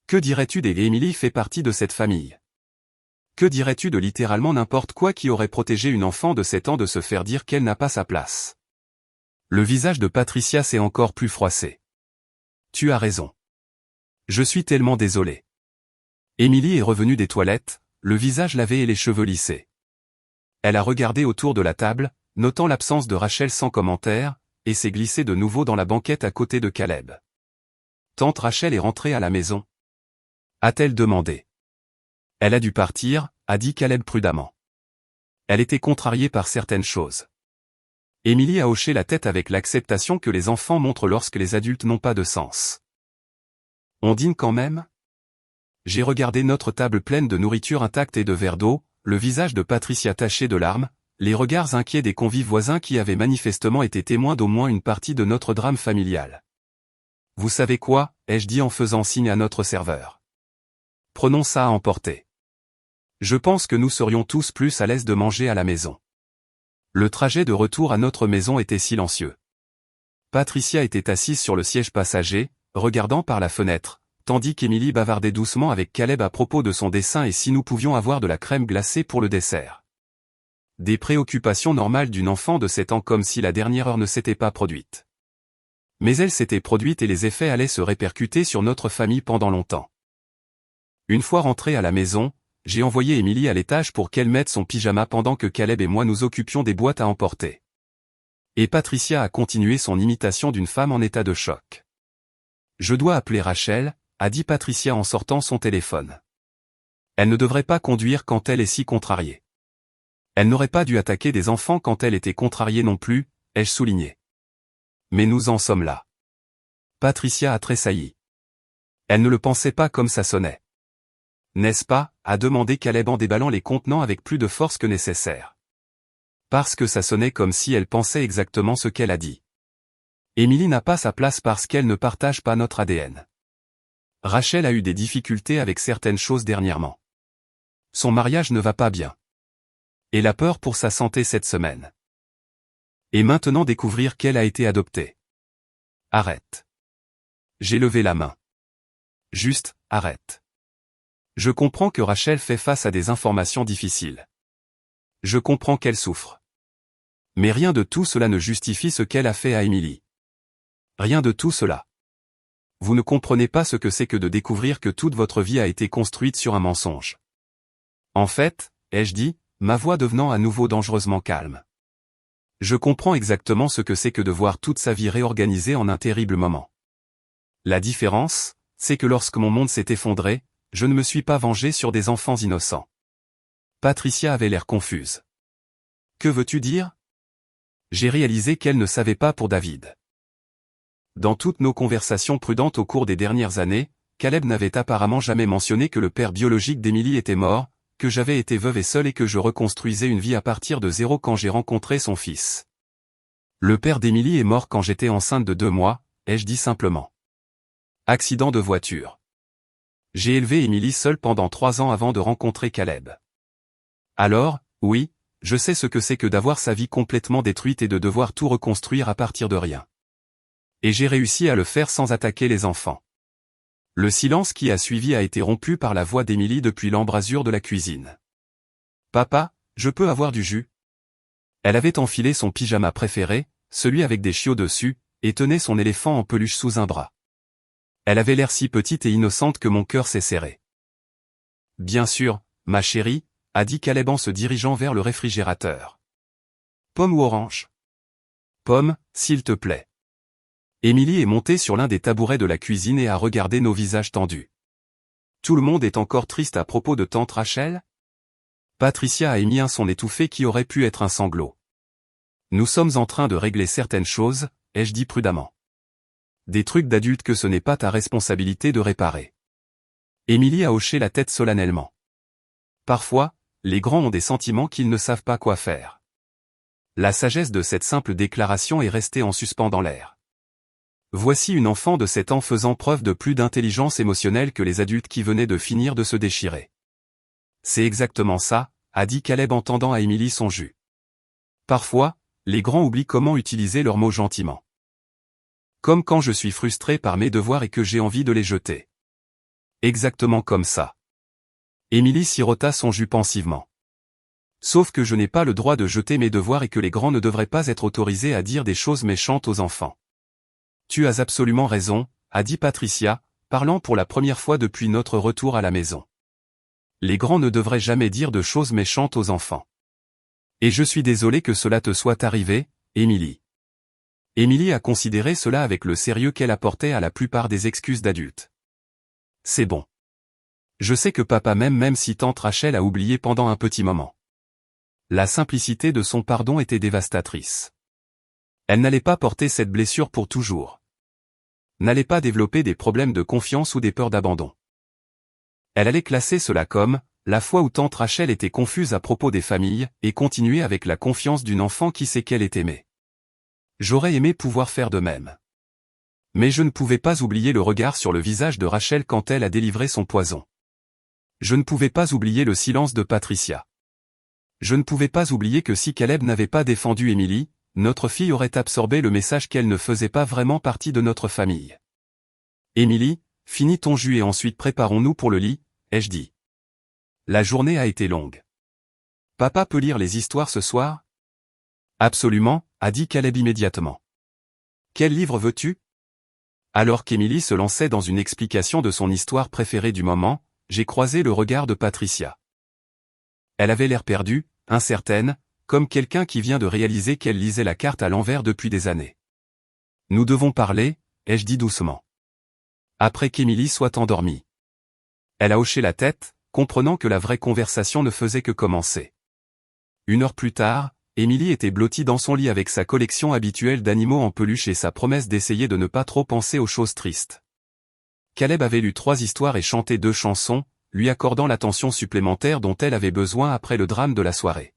Que dirais-tu des Émilie fait partie de cette famille? Que dirais-tu de littéralement n'importe quoi qui aurait protégé une enfant de 7 ans de se faire dire qu'elle n'a pas sa place? Le visage de Patricia s'est encore plus froissé. Tu as raison. Je suis tellement désolé. Émilie est revenue des toilettes, le visage lavé et les cheveux lissés. Elle a regardé autour de la table, notant l'absence de Rachel sans commentaire, et s'est glissée de nouveau dans la banquette à côté de Caleb. Tante Rachel est rentrée à la maison? A-t-elle demandé. Elle a dû partir, a dit Caleb prudemment. Elle était contrariée par certaines choses. Émilie a hoché la tête avec l'acceptation que les enfants montrent lorsque les adultes n'ont pas de sens. On dîne quand même? J'ai regardé notre table pleine de nourriture intacte et de verres d'eau, le visage de Patricia taché de larmes, les regards inquiets des convives voisins qui avaient manifestement été témoins d'au moins une partie de notre drame familial. Vous savez quoi, ai-je dit en faisant signe à notre serveur. Prenons ça à emporter. Je pense que nous serions tous plus à l'aise de manger à la maison. Le trajet de retour à notre maison était silencieux. Patricia était assise sur le siège passager, regardant par la fenêtre, tandis qu'Émilie bavardait doucement avec Caleb à propos de son dessin et si nous pouvions avoir de la crème glacée pour le dessert. Des préoccupations normales d'une enfant de 7 ans comme si la dernière heure ne s'était pas produite. Mais elle s'était produite et les effets allaient se répercuter sur notre famille pendant longtemps. Une fois rentrée à la maison, j'ai envoyé Émilie à l'étage pour qu'elle mette son pyjama pendant que Caleb et moi nous occupions des boîtes à emporter. Et Patricia a continué son imitation d'une femme en état de choc. Je dois appeler Rachel, a dit Patricia en sortant son téléphone. Elle ne devrait pas conduire quand elle est si contrariée. Elle n'aurait pas dû attaquer des enfants quand elle était contrariée non plus, ai-je souligné. Mais nous en sommes là. Patricia a tressailli. Elle ne le pensait pas comme ça sonnait. N'est-ce pas, a demandé Caleb en déballant les contenants avec plus de force que nécessaire. Parce que ça sonnait comme si elle pensait exactement ce qu'elle a dit. Émilie n'a pas sa place parce qu'elle ne partage pas notre ADN. Rachel a eu des difficultés avec certaines choses dernièrement. Son mariage ne va pas bien. Et la peur pour sa santé cette semaine. Et maintenant découvrir qu'elle a été adoptée. Arrête. J'ai levé la main. Juste, arrête. Je comprends que Rachel fait face à des informations difficiles. Je comprends qu'elle souffre. Mais rien de tout cela ne justifie ce qu'elle a fait à Émilie. Rien de tout cela. Vous ne comprenez pas ce que c'est que de découvrir que toute votre vie a été construite sur un mensonge. En fait, ai-je dit, ma voix devenant à nouveau dangereusement calme. Je comprends exactement ce que c'est que de voir toute sa vie réorganisée en un terrible moment. La différence, c'est que lorsque mon monde s'est effondré, je ne me suis pas vengé sur des enfants innocents. Patricia avait l'air confuse. Que veux-tu dire? J'ai réalisé qu'elle ne savait pas pour David. Dans toutes nos conversations prudentes au cours des dernières années, Caleb n'avait apparemment jamais mentionné que le père biologique d'Émilie était mort, que j'avais été veuve et seule et que je reconstruisais une vie à partir de zéro quand j'ai rencontré son fils. Le père d'Émilie est mort quand j'étais enceinte de 2 mois, ai-je dit simplement. Accident de voiture. J'ai élevé Émilie seule pendant 3 ans avant de rencontrer Caleb. Alors, oui, je sais ce que c'est que d'avoir sa vie complètement détruite et de devoir tout reconstruire à partir de rien. Et j'ai réussi à le faire sans attaquer les enfants. Le silence qui a suivi a été rompu par la voix d'Émilie depuis l'embrasure de la cuisine. Papa, je peux avoir du jus? Elle avait enfilé son pyjama préféré, celui avec des chiots dessus, et tenait son éléphant en peluche sous un bras. Elle avait l'air si petite et innocente que mon cœur s'est serré. Bien sûr, ma chérie, a dit Caleb en se dirigeant vers le réfrigérateur. Pomme ou orange? Pomme, s'il te plaît. Émilie est montée sur l'un des tabourets de la cuisine et a regardé nos visages tendus. Tout le monde est encore triste à propos de tante Rachel? Patricia a émis un son étouffé qui aurait pu être un sanglot. Nous sommes en train de régler certaines choses, ai-je dit prudemment. Des trucs d'adultes que ce n'est pas ta responsabilité de réparer. Émilie a hoché la tête solennellement. Parfois, les grands ont des sentiments qu'ils ne savent pas quoi faire. La sagesse de cette simple déclaration est restée en suspens dans l'air. Voici une enfant de 7 ans faisant preuve de plus d'intelligence émotionnelle que les adultes qui venaient de finir de se déchirer. C'est exactement ça, a dit Caleb en tendant à Émilie son jus. Parfois, les grands oublient comment utiliser leurs mots gentiment. Comme quand je suis frustré par mes devoirs et que j'ai envie de les jeter. Exactement comme ça. Émilie sirota son jus pensivement. Sauf que je n'ai pas le droit de jeter mes devoirs et que les grands ne devraient pas être autorisés à dire des choses méchantes aux enfants. Tu as absolument raison, a dit Patricia, parlant pour la première fois depuis notre retour à la maison. Les grands ne devraient jamais dire de choses méchantes aux enfants. Et je suis désolé que cela te soit arrivé, Émilie. Émilie a considéré cela avec le sérieux qu'elle apportait à la plupart des excuses d'adultes. C'est bon. Je sais que papa m'aime même si tante Rachel a oublié pendant un petit moment. La simplicité de son pardon était dévastatrice. Elle n'allait pas porter cette blessure pour toujours. N'allait pas développer des problèmes de confiance ou des peurs d'abandon. Elle allait classer cela comme la fois où tante Rachel était confuse à propos des familles et continuer avec la confiance d'une enfant qui sait qu'elle est aimée. J'aurais aimé pouvoir faire de même. Mais je ne pouvais pas oublier le regard sur le visage de Rachel quand elle a délivré son poison. Je ne pouvais pas oublier le silence de Patricia. Je ne pouvais pas oublier que si Caleb n'avait pas défendu Émilie, notre fille aurait absorbé le message qu'elle ne faisait pas vraiment partie de notre famille. Émilie, finis ton jus et ensuite préparons-nous pour le lit, ai-je dit. La journée a été longue. Papa peut lire les histoires ce soir? Absolument, a dit Caleb immédiatement. Quel livre veux-tu? Alors qu'Émilie se lançait dans une explication de son histoire préférée du moment, j'ai croisé le regard de Patricia. Elle avait l'air perdue, incertaine, comme quelqu'un qui vient de réaliser qu'elle lisait la carte à l'envers depuis des années. Nous devons parler, ai-je dit doucement. Après qu'Émilie soit endormie. Elle a hoché la tête, comprenant que la vraie conversation ne faisait que commencer. 1 heure plus tard, Émilie était blottie dans son lit avec sa collection habituelle d'animaux en peluche et sa promesse d'essayer de ne pas trop penser aux choses tristes. Caleb avait lu 3 histoires et chanté 2 chansons, lui accordant l'attention supplémentaire dont elle avait besoin après le drame de la soirée.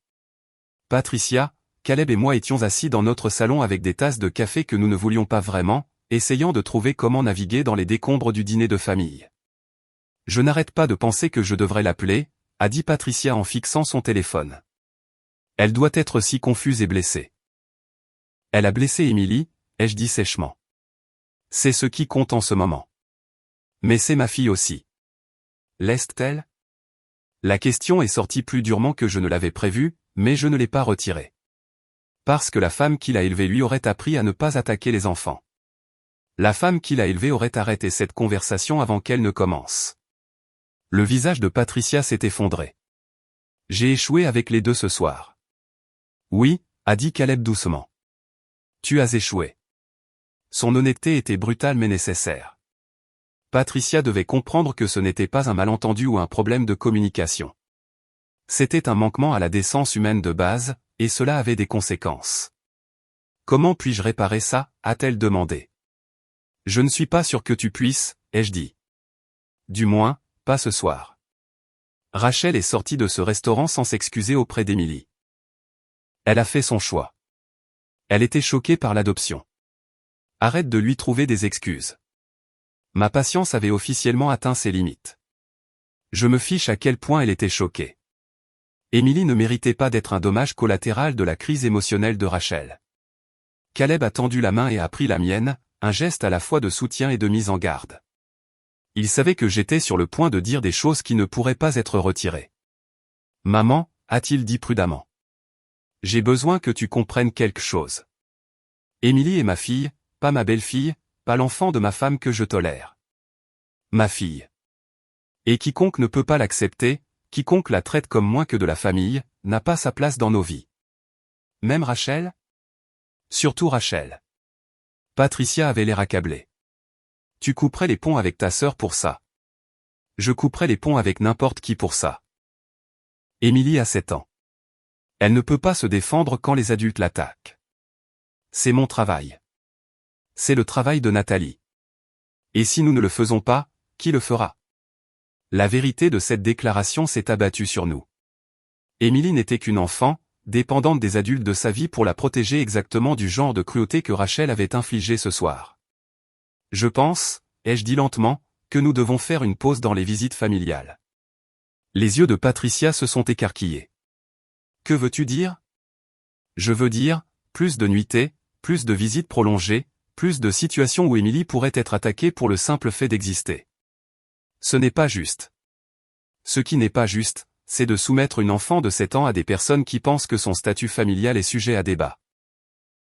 Patricia, Caleb et moi étions assis dans notre salon avec des tasses de café que nous ne voulions pas vraiment, essayant de trouver comment naviguer dans les décombres du dîner de famille. Je n'arrête pas de penser que je devrais l'appeler, a dit Patricia en fixant son téléphone. Elle doit être si confuse et blessée. Elle a blessé Émilie, ai-je dit sèchement. C'est ce qui compte en ce moment. Mais c'est ma fille aussi. L'est-elle? La question est sortie plus durement que je ne l'avais prévu, mais je ne l'ai pas retirée. Parce que la femme qui l'a élevée lui aurait appris à ne pas attaquer les enfants. La femme qui l'a élevée aurait arrêté cette conversation avant qu'elle ne commence. Le visage de Patricia s'est effondré. J'ai échoué avec les deux ce soir. Oui, a dit Caleb doucement. Tu as échoué. Son honnêteté était brutale mais nécessaire. Patricia devait comprendre que ce n'était pas un malentendu ou un problème de communication. C'était un manquement à la décence humaine de base, et cela avait des conséquences. Comment puis-je réparer ça, a-t-elle demandé. Je ne suis pas sûr que tu puisses, ai-je dit. Du moins, pas ce soir. Rachel est sortie de ce restaurant sans s'excuser auprès d'Émilie. Elle a fait son choix. Elle était choquée par l'adoption. Arrête de lui trouver des excuses. Ma patience avait officiellement atteint ses limites. Je me fiche à quel point elle était choquée. Émilie ne méritait pas d'être un dommage collatéral de la crise émotionnelle de Rachel. Caleb a tendu la main et a pris la mienne, un geste à la fois de soutien et de mise en garde. Il savait que j'étais sur le point de dire des choses qui ne pourraient pas être retirées. Maman, a-t-il dit prudemment. J'ai besoin que tu comprennes quelque chose. Émilie est ma fille, pas ma belle-fille, pas l'enfant de ma femme que je tolère. Ma fille. Et quiconque ne peut pas l'accepter, quiconque la traite comme moins que de la famille, n'a pas sa place dans nos vies. Même Rachel? Surtout Rachel. Patricia avait l'air accablée. Tu couperais les ponts avec ta sœur pour ça. Je couperais les ponts avec n'importe qui pour ça. Émilie a 7 ans. Elle ne peut pas se défendre quand les adultes l'attaquent. C'est mon travail. C'est le travail de Nathalie. Et si nous ne le faisons pas, qui le fera? La vérité de cette déclaration s'est abattue sur nous. Émilie n'était qu'une enfant, dépendante des adultes de sa vie pour la protéger exactement du genre de cruauté que Rachel avait infligé ce soir. Je pense, ai-je dit lentement, que nous devons faire une pause dans les visites familiales. Les yeux de Patricia se sont écarquillés. Que veux-tu dire? Je veux dire, plus de nuitées, plus de visites prolongées, plus de situations où Émilie pourrait être attaquée pour le simple fait d'exister. Ce n'est pas juste. Ce qui n'est pas juste, c'est de soumettre une enfant de 7 ans à des personnes qui pensent que son statut familial est sujet à débat.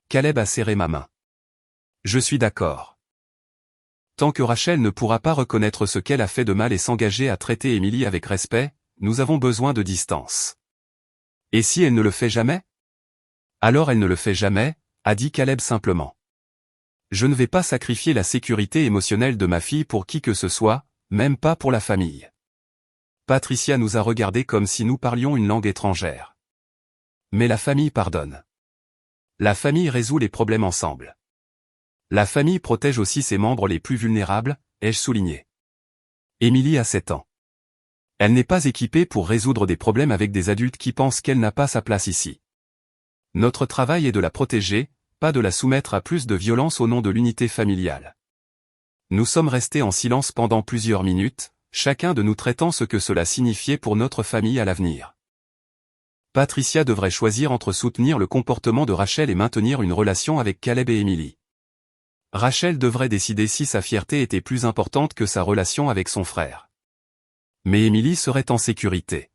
Caleb a serré ma main. Je suis d'accord. Tant que Rachel ne pourra pas reconnaître ce qu'elle a fait de mal et s'engager à traiter Émilie avec respect, nous avons besoin de distance. Et si elle ne le fait jamais? Alors elle ne le fait jamais, a dit Caleb simplement. Je ne vais pas sacrifier la sécurité émotionnelle de ma fille pour qui que ce soit, même pas pour la famille. Patricia nous a regardés comme si nous parlions une langue étrangère. Mais la famille pardonne. La famille résout les problèmes ensemble. La famille protège aussi ses membres les plus vulnérables, ai-je souligné. Émilie a 7 ans. Elle n'est pas équipée pour résoudre des problèmes avec des adultes qui pensent qu'elle n'a pas sa place ici. Notre travail est de la protéger, pas de la soumettre à plus de violence au nom de l'unité familiale. Nous sommes restés en silence pendant plusieurs minutes, chacun de nous traitant ce que cela signifiait pour notre famille à l'avenir. Patricia devrait choisir entre soutenir le comportement de Rachel et maintenir une relation avec Caleb et Émilie. Rachel devrait décider si sa fierté était plus importante que sa relation avec son frère. Mais Émilie serait en sécurité.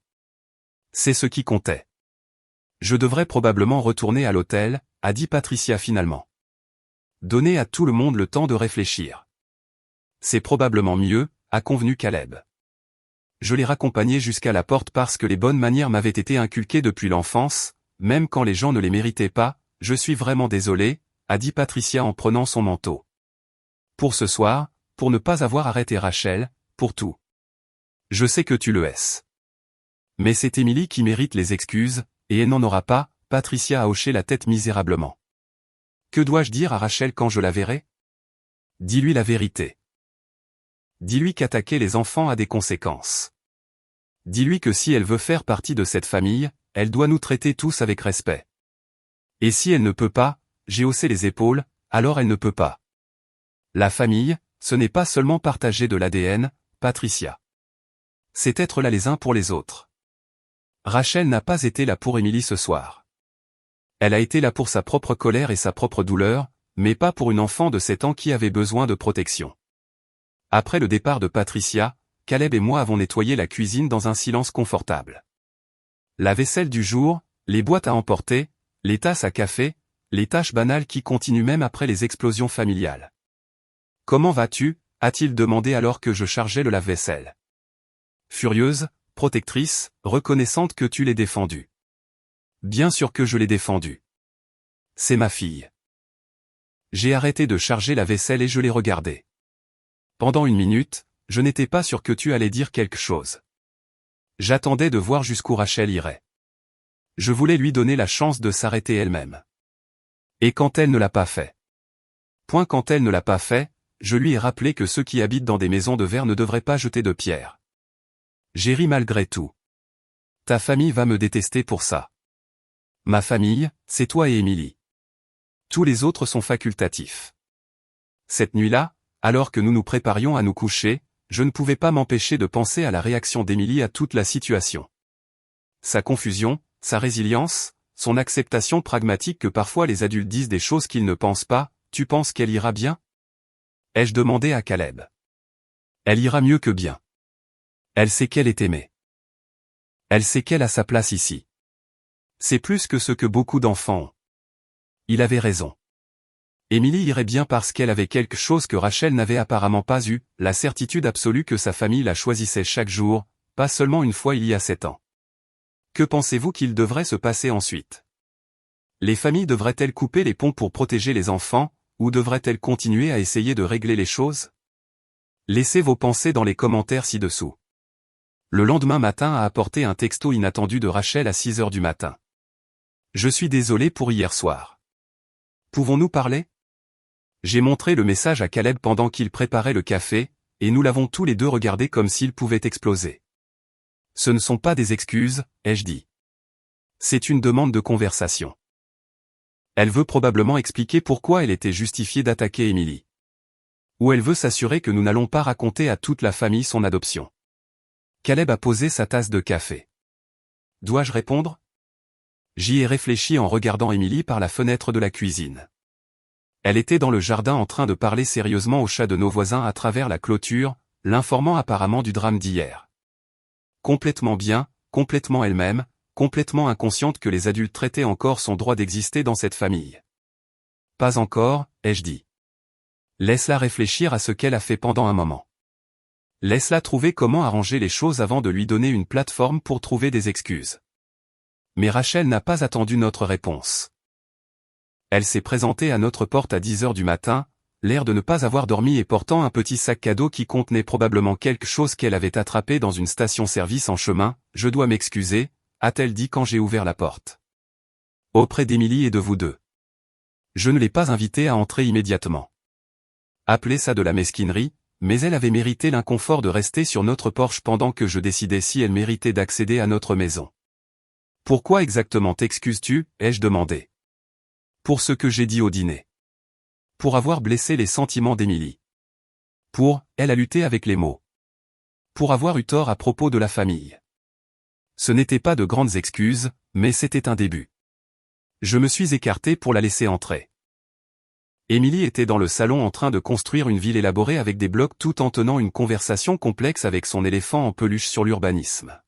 C'est ce qui comptait. Je devrais probablement retourner à l'hôtel, a dit Patricia finalement. Donner à tout le monde le temps de réfléchir. C'est probablement mieux, a convenu Caleb. Je l'ai raccompagné jusqu'à la porte parce que les bonnes manières m'avaient été inculquées depuis l'enfance, même quand les gens ne les méritaient pas. Je suis vraiment désolé, a dit Patricia en prenant son manteau. Pour ce soir, pour ne pas avoir arrêté Rachel, pour tout. Je sais que tu le hais. Mais c'est Émilie qui mérite les excuses, et elle n'en aura pas. Patricia a hoché la tête misérablement. Que dois-je dire à Rachel quand je la verrai? Dis-lui la vérité. Dis-lui qu'attaquer les enfants a des conséquences. Dis-lui que si elle veut faire partie de cette famille, elle doit nous traiter tous avec respect. Et si elle ne peut pas, j'ai haussé les épaules, alors elle ne peut pas. La famille, ce n'est pas seulement partager de l'ADN, Patricia. C'est être là les uns pour les autres. Rachel n'a pas été là pour Émilie ce soir. Elle a été là pour sa propre colère et sa propre douleur, mais pas pour une enfant de 7 ans qui avait besoin de protection. Après le départ de Patricia, Caleb et moi avons nettoyé la cuisine dans un silence confortable. La vaisselle du jour, les boîtes à emporter, les tasses à café, les tâches banales qui continuent même après les explosions familiales. « Comment vas-tu » a-t-il demandé alors que je chargeais le lave-vaisselle. Furieuse, protectrice, reconnaissante que tu l'aies défendue. Bien sûr que je l'ai défendue. C'est ma fille. J'ai arrêté de charger la vaisselle et je l'ai regardée. Pendant une minute, je n'étais pas sûr que tu allais dire quelque chose. J'attendais de voir jusqu'où Rachel irait. Je voulais lui donner la chance de s'arrêter elle-même. Et quand elle ne l'a pas fait. Quand elle ne l'a pas fait, je lui ai rappelé que ceux qui habitent dans des maisons de verre ne devraient pas jeter de pierres. J'ai ri malgré tout. Ta famille va me détester pour ça. Ma famille, c'est toi et Émilie. Tous les autres sont facultatifs. Cette nuit-là, alors que nous nous préparions à nous coucher, je ne pouvais pas m'empêcher de penser à la réaction d'Émilie à toute la situation. Sa confusion, sa résilience, son acceptation pragmatique que parfois les adultes disent des choses qu'ils ne pensent pas. Tu penses qu'elle ira bien? Ai-je demandé à Caleb. Elle ira mieux que bien. Elle sait qu'elle est aimée. Elle sait qu'elle a sa place ici. C'est plus que ce que beaucoup d'enfants ont. Il avait raison. Émilie irait bien parce qu'elle avait quelque chose que Rachel n'avait apparemment pas eu, la certitude absolue que sa famille la choisissait chaque jour, pas seulement une fois il y a 7 ans. Que pensez-vous qu'il devrait se passer ensuite? Les familles devraient-elles couper les ponts pour protéger les enfants, ou devraient-elles continuer à essayer de régler les choses? Laissez vos pensées dans les commentaires ci-dessous. Le lendemain matin a apporté un texto inattendu de Rachel à 6 heures du matin. Je suis désolé pour hier soir. Pouvons-nous parler? J'ai montré le message à Caleb pendant qu'il préparait le café, et nous l'avons tous les deux regardé comme s'il pouvait exploser. Ce ne sont pas des excuses, ai-je dit. C'est une demande de conversation. Elle veut probablement expliquer pourquoi elle était justifiée d'attaquer Emily. Ou elle veut s'assurer que nous n'allons pas raconter à toute la famille son adoption. Caleb a posé sa tasse de café. Dois-je répondre? J'y ai réfléchi en regardant Emily par la fenêtre de la cuisine. Elle était dans le jardin en train de parler sérieusement au chat de nos voisins à travers la clôture, l'informant apparemment du drame d'hier. Complètement bien, complètement elle-même, complètement inconsciente que les adultes traitaient encore son droit d'exister dans cette famille. Pas encore, ai-je dit. Laisse-la réfléchir à ce qu'elle a fait pendant un moment. Laisse-la trouver comment arranger les choses avant de lui donner une plateforme pour trouver des excuses. Mais Rachel n'a pas attendu notre réponse. Elle s'est présentée à notre porte à 10 heures du matin, l'air de ne pas avoir dormi et portant un petit sac cadeau qui contenait probablement quelque chose qu'elle avait attrapé dans une station-service en chemin. « Je dois m'excuser », a-t-elle dit quand j'ai ouvert la porte. Auprès d'Emily et de vous deux. Je ne l'ai pas invitée à entrer immédiatement. Appelez ça de la mesquinerie, mais elle avait mérité l'inconfort de rester sur notre porche pendant que je décidais si elle méritait d'accéder à notre maison. Pourquoi exactement t'excuses-tu, ai-je demandé. Pour ce que j'ai dit au dîner. Pour avoir blessé les sentiments d'Emily. Elle a lutté avec les mots. Pour avoir eu tort à propos de la famille. Ce n'était pas de grandes excuses, mais c'était un début. Je me suis écarté pour la laisser entrer. Emily était dans le salon en train de construire une ville élaborée avec des blocs tout en tenant une conversation complexe avec son éléphant en peluche sur l'urbanisme.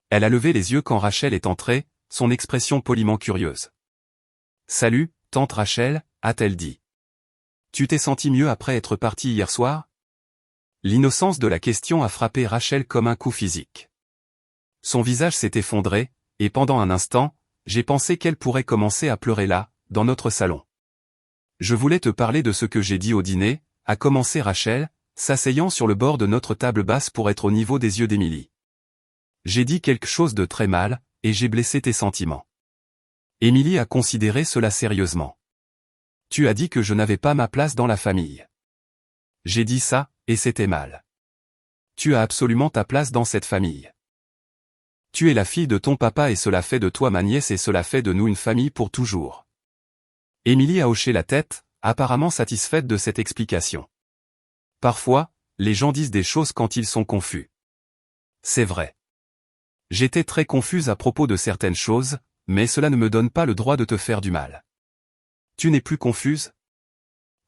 Elle a levé les yeux quand Rachel est entrée, son expression poliment curieuse. « Salut, tante Rachel », a-t-elle dit. « Tu t'es senti mieux après être partie hier soir ?» L'innocence de la question a frappé Rachel comme un coup physique. Son visage s'est effondré, et pendant un instant, j'ai pensé qu'elle pourrait commencer à pleurer là, dans notre salon. « Je voulais te parler de ce que j'ai dit au dîner », a commencé Rachel, s'asseyant sur le bord de notre table basse pour être au niveau des yeux d'Emily. « J'ai dit quelque chose de très mal, et j'ai blessé tes sentiments. » Emily a considéré cela sérieusement. « Tu as dit que je n'avais pas ma place dans la famille. » J'ai dit ça, et c'était mal. Tu as absolument ta place dans cette famille. Tu es la fille de ton papa et cela fait de toi ma nièce et cela fait de nous une famille pour toujours. Emily a hoché la tête, apparemment satisfaite de cette explication. Parfois, les gens disent des choses quand ils sont confus. C'est vrai. J'étais très confuse à propos de certaines choses, mais cela ne me donne pas le droit de te faire du mal. Tu n'es plus confuse?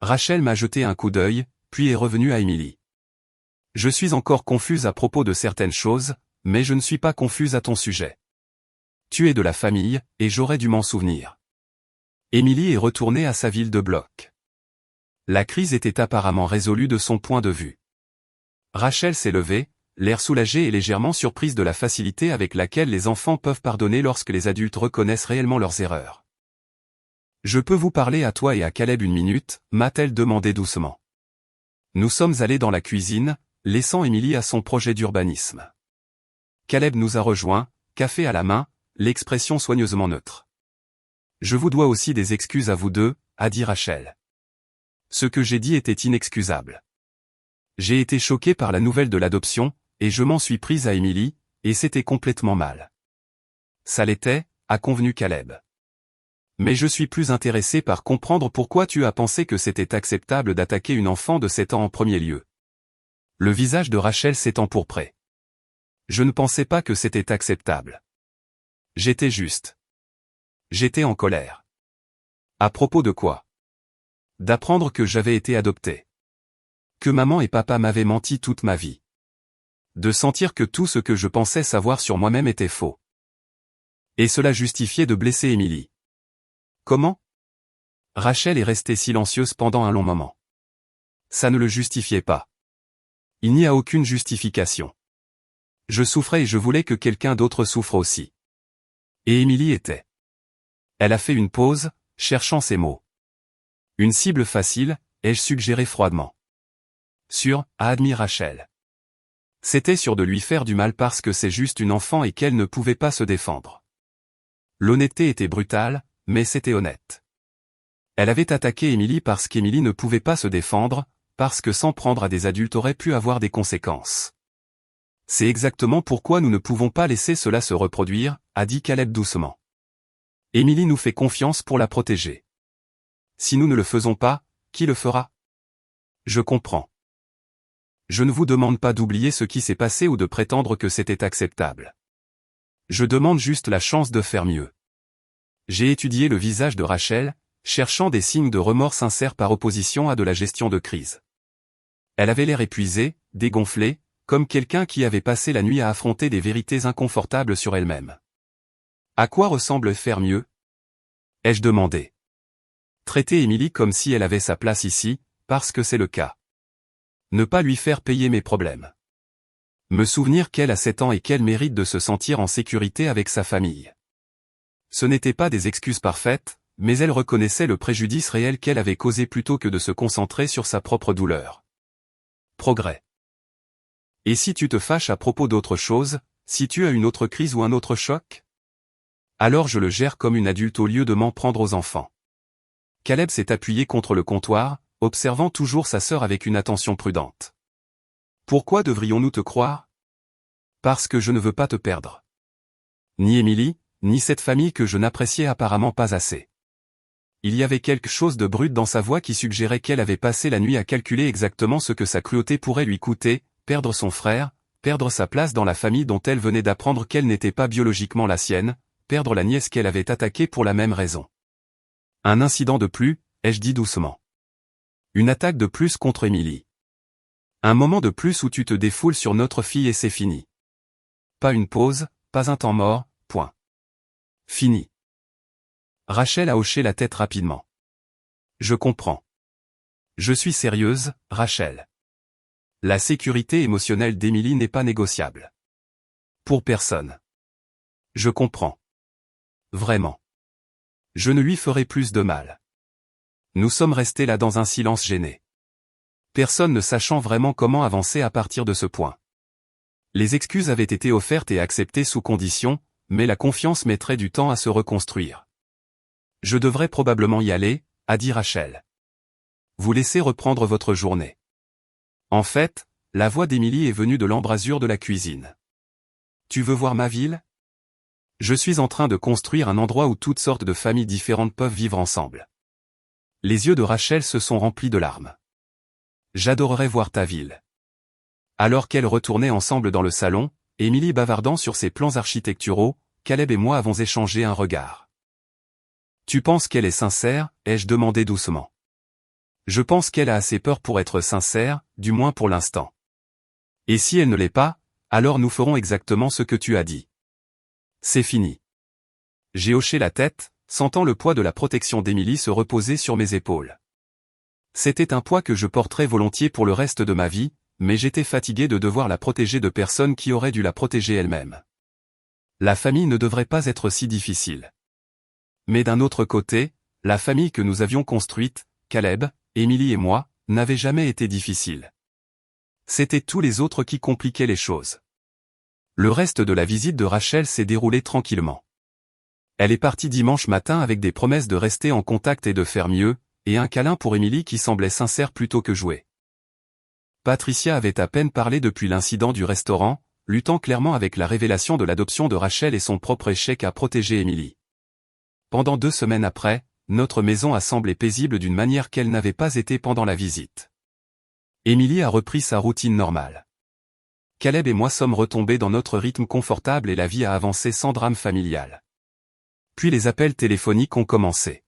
Rachel m'a jeté un coup d'œil, puis est revenue à Emily. Je suis encore confuse à propos de certaines choses, mais je ne suis pas confuse à ton sujet. Tu es de la famille, et j'aurais dû m'en souvenir. Emily est retournée à sa ville de bloc. La crise était apparemment résolue de son point de vue. Rachel s'est levée, l'air soulagée et légèrement surprise de la facilité avec laquelle les enfants peuvent pardonner lorsque les adultes reconnaissent réellement leurs erreurs. « Je peux vous parler à toi et à Caleb une minute ?» m'a-t-elle demandé doucement. Nous sommes allés dans la cuisine, laissant Emily à son projet d'urbanisme. Caleb nous a rejoints, café à la main, l'expression soigneusement neutre. « Je vous dois aussi des excuses à vous deux », a dit Rachel. Ce que j'ai dit était inexcusable. J'ai été choqué par la nouvelle de l'adoption, et je m'en suis prise à Emily, et c'était complètement mal. Ça l'était, a convenu Caleb. Mais je suis plus intéressé par comprendre pourquoi tu as pensé que c'était acceptable d'attaquer une enfant de 7 ans en premier lieu. Le visage de Rachel s'est empourpré. Je ne pensais pas que c'était acceptable. J'étais juste. J'étais en colère. À propos de quoi? D'apprendre que j'avais été adopté. Que maman et papa m'avaient menti toute ma vie. De sentir que tout ce que je pensais savoir sur moi-même était faux. Et cela justifiait de blesser Emily. Comment? Rachel est restée silencieuse pendant un long moment. Ça ne le justifiait pas. Il n'y a aucune justification. Je souffrais et je voulais que quelqu'un d'autre souffre aussi. Et Emily était. Elle a fait une pause, cherchant ses mots. Une cible facile, ai-je suggéré froidement. Sûr, a admis Rachel. C'était sûr de lui faire du mal parce que c'est juste une enfant et qu'elle ne pouvait pas se défendre. L'honnêteté était brutale, mais c'était honnête. Elle avait attaqué Emily parce qu'Emily ne pouvait pas se défendre, parce que s'en prendre à des adultes aurait pu avoir des conséquences. C'est exactement pourquoi nous ne pouvons pas laisser cela se reproduire, a dit Caleb doucement. Émilie nous fait confiance pour la protéger. Si nous ne le faisons pas, qui le fera? Je comprends. Je ne vous demande pas d'oublier ce qui s'est passé ou de prétendre que c'était acceptable. Je demande juste la chance de faire mieux. J'ai étudié le visage de Rachel, cherchant des signes de remords sincères par opposition à de la gestion de crise. Elle avait l'air épuisée, dégonflée, comme quelqu'un qui avait passé la nuit à affronter des vérités inconfortables sur elle-même. À quoi ressemble faire mieux? Ai-je demandé. Traiter Émilie comme si elle avait sa place ici, parce que c'est le cas. Ne pas lui faire payer mes problèmes. Me souvenir qu'elle a 7 ans et qu'elle mérite de se sentir en sécurité avec sa famille. Ce n'étaient pas des excuses parfaites, mais elle reconnaissait le préjudice réel qu'elle avait causé plutôt que de se concentrer sur sa propre douleur. Progrès. Et si tu te fâches à propos d'autre chose, si tu as une autre crise ou un autre choc? Alors je le gère comme une adulte au lieu de m'en prendre aux enfants. Caleb s'est appuyé contre le comptoir, observant toujours sa sœur avec une attention prudente. Pourquoi devrions-nous te croire? Parce que je ne veux pas te perdre. Ni Émilie, ni cette famille que je n'appréciais apparemment pas assez. Il y avait quelque chose de brut dans sa voix qui suggérait qu'elle avait passé la nuit à calculer exactement ce que sa cruauté pourrait lui coûter, perdre son frère, perdre sa place dans la famille dont elle venait d'apprendre qu'elle n'était pas biologiquement la sienne, perdre la nièce qu'elle avait attaquée pour la même raison. Un incident de plus, ai-je dit doucement. Une attaque de plus contre Émilie. Un moment de plus où tu te défoules sur notre fille et c'est fini. Pas une pause, pas un temps mort, point. Fini. Rachel a hoché la tête rapidement. Je comprends. Je suis sérieuse, Rachel. La sécurité émotionnelle d'Émilie n'est pas négociable. Pour personne. Je comprends. Vraiment. Je ne lui ferai plus de mal. Nous sommes restés là dans un silence gêné. Personne ne sachant vraiment comment avancer à partir de ce point. Les excuses avaient été offertes et acceptées sous condition, mais la confiance mettrait du temps à se reconstruire. Je devrais probablement y aller, a dit Rachel. Vous laissez reprendre votre journée. En fait, la voix d'Émilie est venue de l'embrasure de la cuisine. Tu veux voir ma ville? Je suis en train de construire un endroit où toutes sortes de familles différentes peuvent vivre ensemble. Les yeux de Rachel se sont remplis de larmes. J'adorerais voir ta ville. Alors qu'elles retournaient ensemble dans le salon, Émilie bavardant sur ses plans architecturaux, Caleb et moi avons échangé un regard. Tu penses qu'elle est sincère, ai-je demandé doucement. Je pense qu'elle a assez peur pour être sincère, du moins pour l'instant. Et si elle ne l'est pas, alors nous ferons exactement ce que tu as dit. C'est fini. J'ai hoché la tête, sentant le poids de la protection d'Émilie se reposer sur mes épaules. C'était un poids que je porterais volontiers pour le reste de ma vie, mais j'étais fatigué de devoir la protéger de personnes qui auraient dû la protéger elle-même. La famille ne devrait pas être si difficile. Mais d'un autre côté, la famille que nous avions construite, Caleb, Émilie et moi, n'avait jamais été difficile. C'étaient tous les autres qui compliquaient les choses. Le reste de la visite de Rachel s'est déroulé tranquillement. Elle est partie dimanche matin avec des promesses de rester en contact et de faire mieux, et un câlin pour Émilie qui semblait sincère plutôt que joué. Patricia avait à peine parlé depuis l'incident du restaurant, luttant clairement avec la révélation de l'adoption de Rachel et son propre échec à protéger Émilie. Pendant 2 semaines après, notre maison a semblé paisible d'une manière qu'elle n'avait pas été pendant la visite. Émilie a repris sa routine normale. Caleb et moi sommes retombés dans notre rythme confortable et la vie a avancé sans drame familial. Puis les appels téléphoniques ont commencé.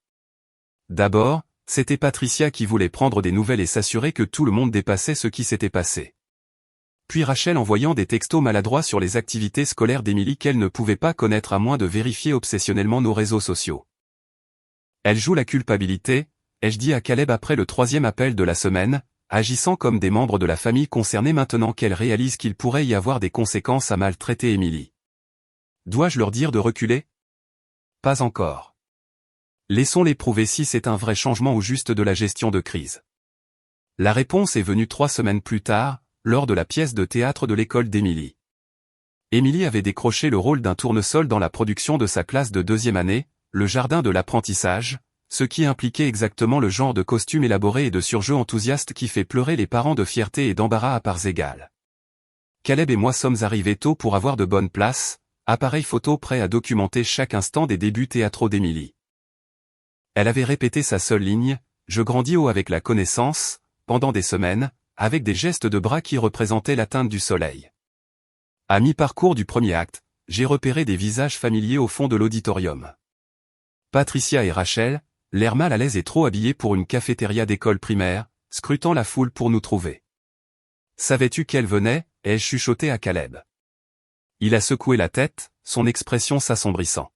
D'abord, c'était Patricia qui voulait prendre des nouvelles et s'assurer que tout le monde dépassait ce qui s'était passé. Puis Rachel envoyant des textos maladroits sur les activités scolaires d'Émilie qu'elle ne pouvait pas connaître à moins de vérifier obsessionnellement nos réseaux sociaux. Elle joue la culpabilité, ai-je dit à Caleb après le 3e appel de la semaine, agissant comme des membres de la famille concernés maintenant qu'elle réalise qu'il pourrait y avoir des conséquences à maltraiter Émilie. Dois-je leur dire de reculer? Pas encore. Laissons-les prouver si c'est un vrai changement ou juste de la gestion de crise. La réponse est venue 3 semaines plus tard, lors de la pièce de théâtre de l'école d'Émilie. Émilie avait décroché le rôle d'un tournesol dans la production de sa classe de 2e année, le jardin de l'apprentissage, ce qui impliquait exactement le genre de costume élaboré et de surjeu enthousiaste qui fait pleurer les parents de fierté et d'embarras à parts égales. Caleb et moi sommes arrivés tôt pour avoir de bonnes places, appareil photo prêt à documenter chaque instant des débuts théâtraux d'Émilie. Elle avait répété sa seule ligne, « Je grandis haut avec la connaissance », pendant des semaines, avec des gestes de bras qui représentaient l'atteinte du soleil. À mi-parcours du premier acte, j'ai repéré des visages familiers au fond de l'auditorium. Patricia et Rachel, l'air mal à l'aise et trop habillés pour une cafétéria d'école primaire, scrutant la foule pour nous trouver. « Savais-tu qu'elle venait » ai-je chuchoté à Caleb. Il a secoué la tête, son expression s'assombrissant.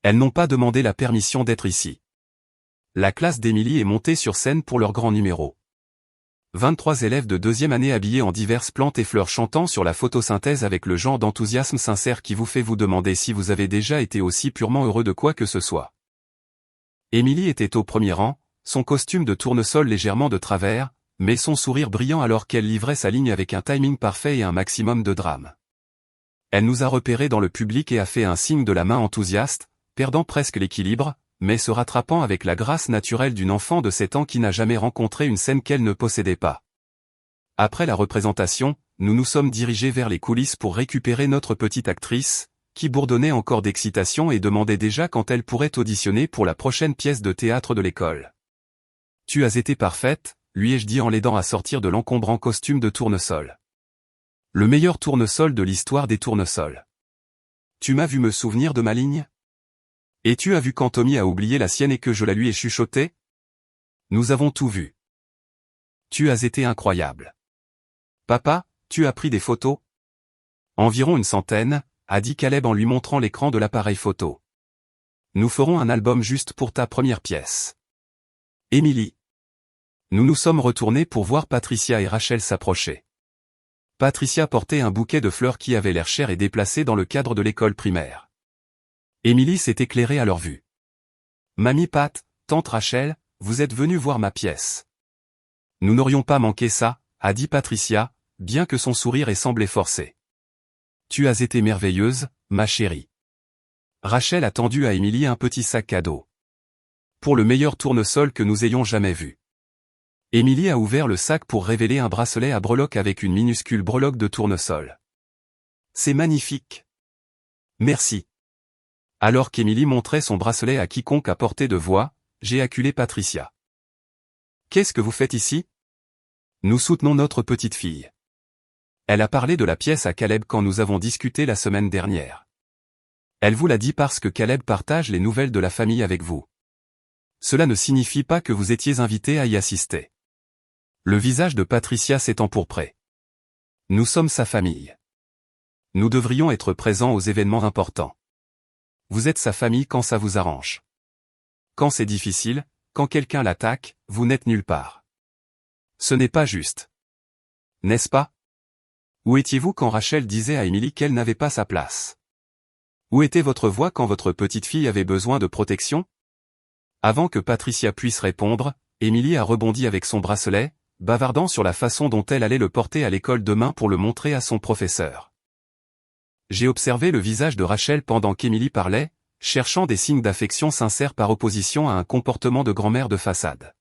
Elles n'ont pas demandé la permission d'être ici. La classe d'Émilie est montée sur scène pour leur grand numéro. 23 élèves de deuxième année habillés en diverses plantes et fleurs chantant sur la photosynthèse avec le genre d'enthousiasme sincère qui vous fait vous demander si vous avez déjà été aussi purement heureux de quoi que ce soit. Émilie était au premier rang, son costume de tournesol légèrement de travers, mais son sourire brillant alors qu'elle livrait sa ligne avec un timing parfait et un maximum de drame. Elle nous a repérés dans le public et a fait un signe de la main enthousiaste, perdant presque l'équilibre, mais se rattrapant avec la grâce naturelle d'une enfant de 7 ans qui n'a jamais rencontré une scène qu'elle ne possédait pas. Après la représentation, nous nous sommes dirigés vers les coulisses pour récupérer notre petite actrice, qui bourdonnait encore d'excitation et demandait déjà quand elle pourrait auditionner pour la prochaine pièce de théâtre de l'école. « Tu as été parfaite », lui ai-je dit en l'aidant à sortir de l'encombrant costume de tournesol. Le meilleur tournesol de l'histoire des tournesols. Tu m'as vu me souvenir de ma ligne ? Et tu as vu quand Tommy a oublié la sienne et que je la lui ai chuchotée ? Nous avons tout vu. Tu as été incroyable. Papa, tu as pris des photos ? Environ une centaine, a dit Caleb en lui montrant l'écran de l'appareil photo. Nous ferons un album juste pour ta première pièce. Émilie. Nous nous sommes retournés pour voir Patricia et Rachel s'approcher. Patricia portait un bouquet de fleurs qui avait l'air cher et déplacé dans le cadre de l'école primaire. Émilie s'est éclairée à leur vue. « Mamie Pat, tante Rachel, vous êtes venus voir ma pièce. »« Nous n'aurions pas manqué ça, » a dit Patricia, bien que son sourire ait semblé forcé. « Tu as été merveilleuse, ma chérie. » Rachel a tendu à Émilie un petit sac cadeau. « Pour le meilleur tournesol que nous ayons jamais vu. » Émilie a ouvert le sac pour révéler un bracelet à breloques avec une minuscule breloque de tournesol. « C'est magnifique. »« Merci. » Alors qu'Émilie montrait son bracelet à quiconque à portée de voix, j'ai acculé Patricia. « Qu'est-ce que vous faites ici ? » Nous soutenons notre petite fille. Elle a parlé de la pièce à Caleb quand nous avons discuté la semaine dernière. Elle vous l'a dit parce que Caleb partage les nouvelles de la famille avec vous. Cela ne signifie pas que vous étiez invité à y assister. Le visage de Patricia s'est empourpré. Nous sommes sa famille. Nous devrions être présents aux événements importants. Vous êtes sa famille quand ça vous arrange. Quand c'est difficile, quand quelqu'un l'attaque, vous n'êtes nulle part. Ce n'est pas juste. N'est-ce pas ? Où étiez-vous quand Rachel disait à Émilie qu'elle n'avait pas sa place ? Où était votre voix quand votre petite fille avait besoin de protection ? Avant que Patricia puisse répondre, Émilie a rebondi avec son bracelet, bavardant sur la façon dont elle allait le porter à l'école demain pour le montrer à son professeur. J'ai observé le visage de Rachel pendant qu'Émilie parlait, cherchant des signes d'affection sincère par opposition à un comportement de grand-mère de façade.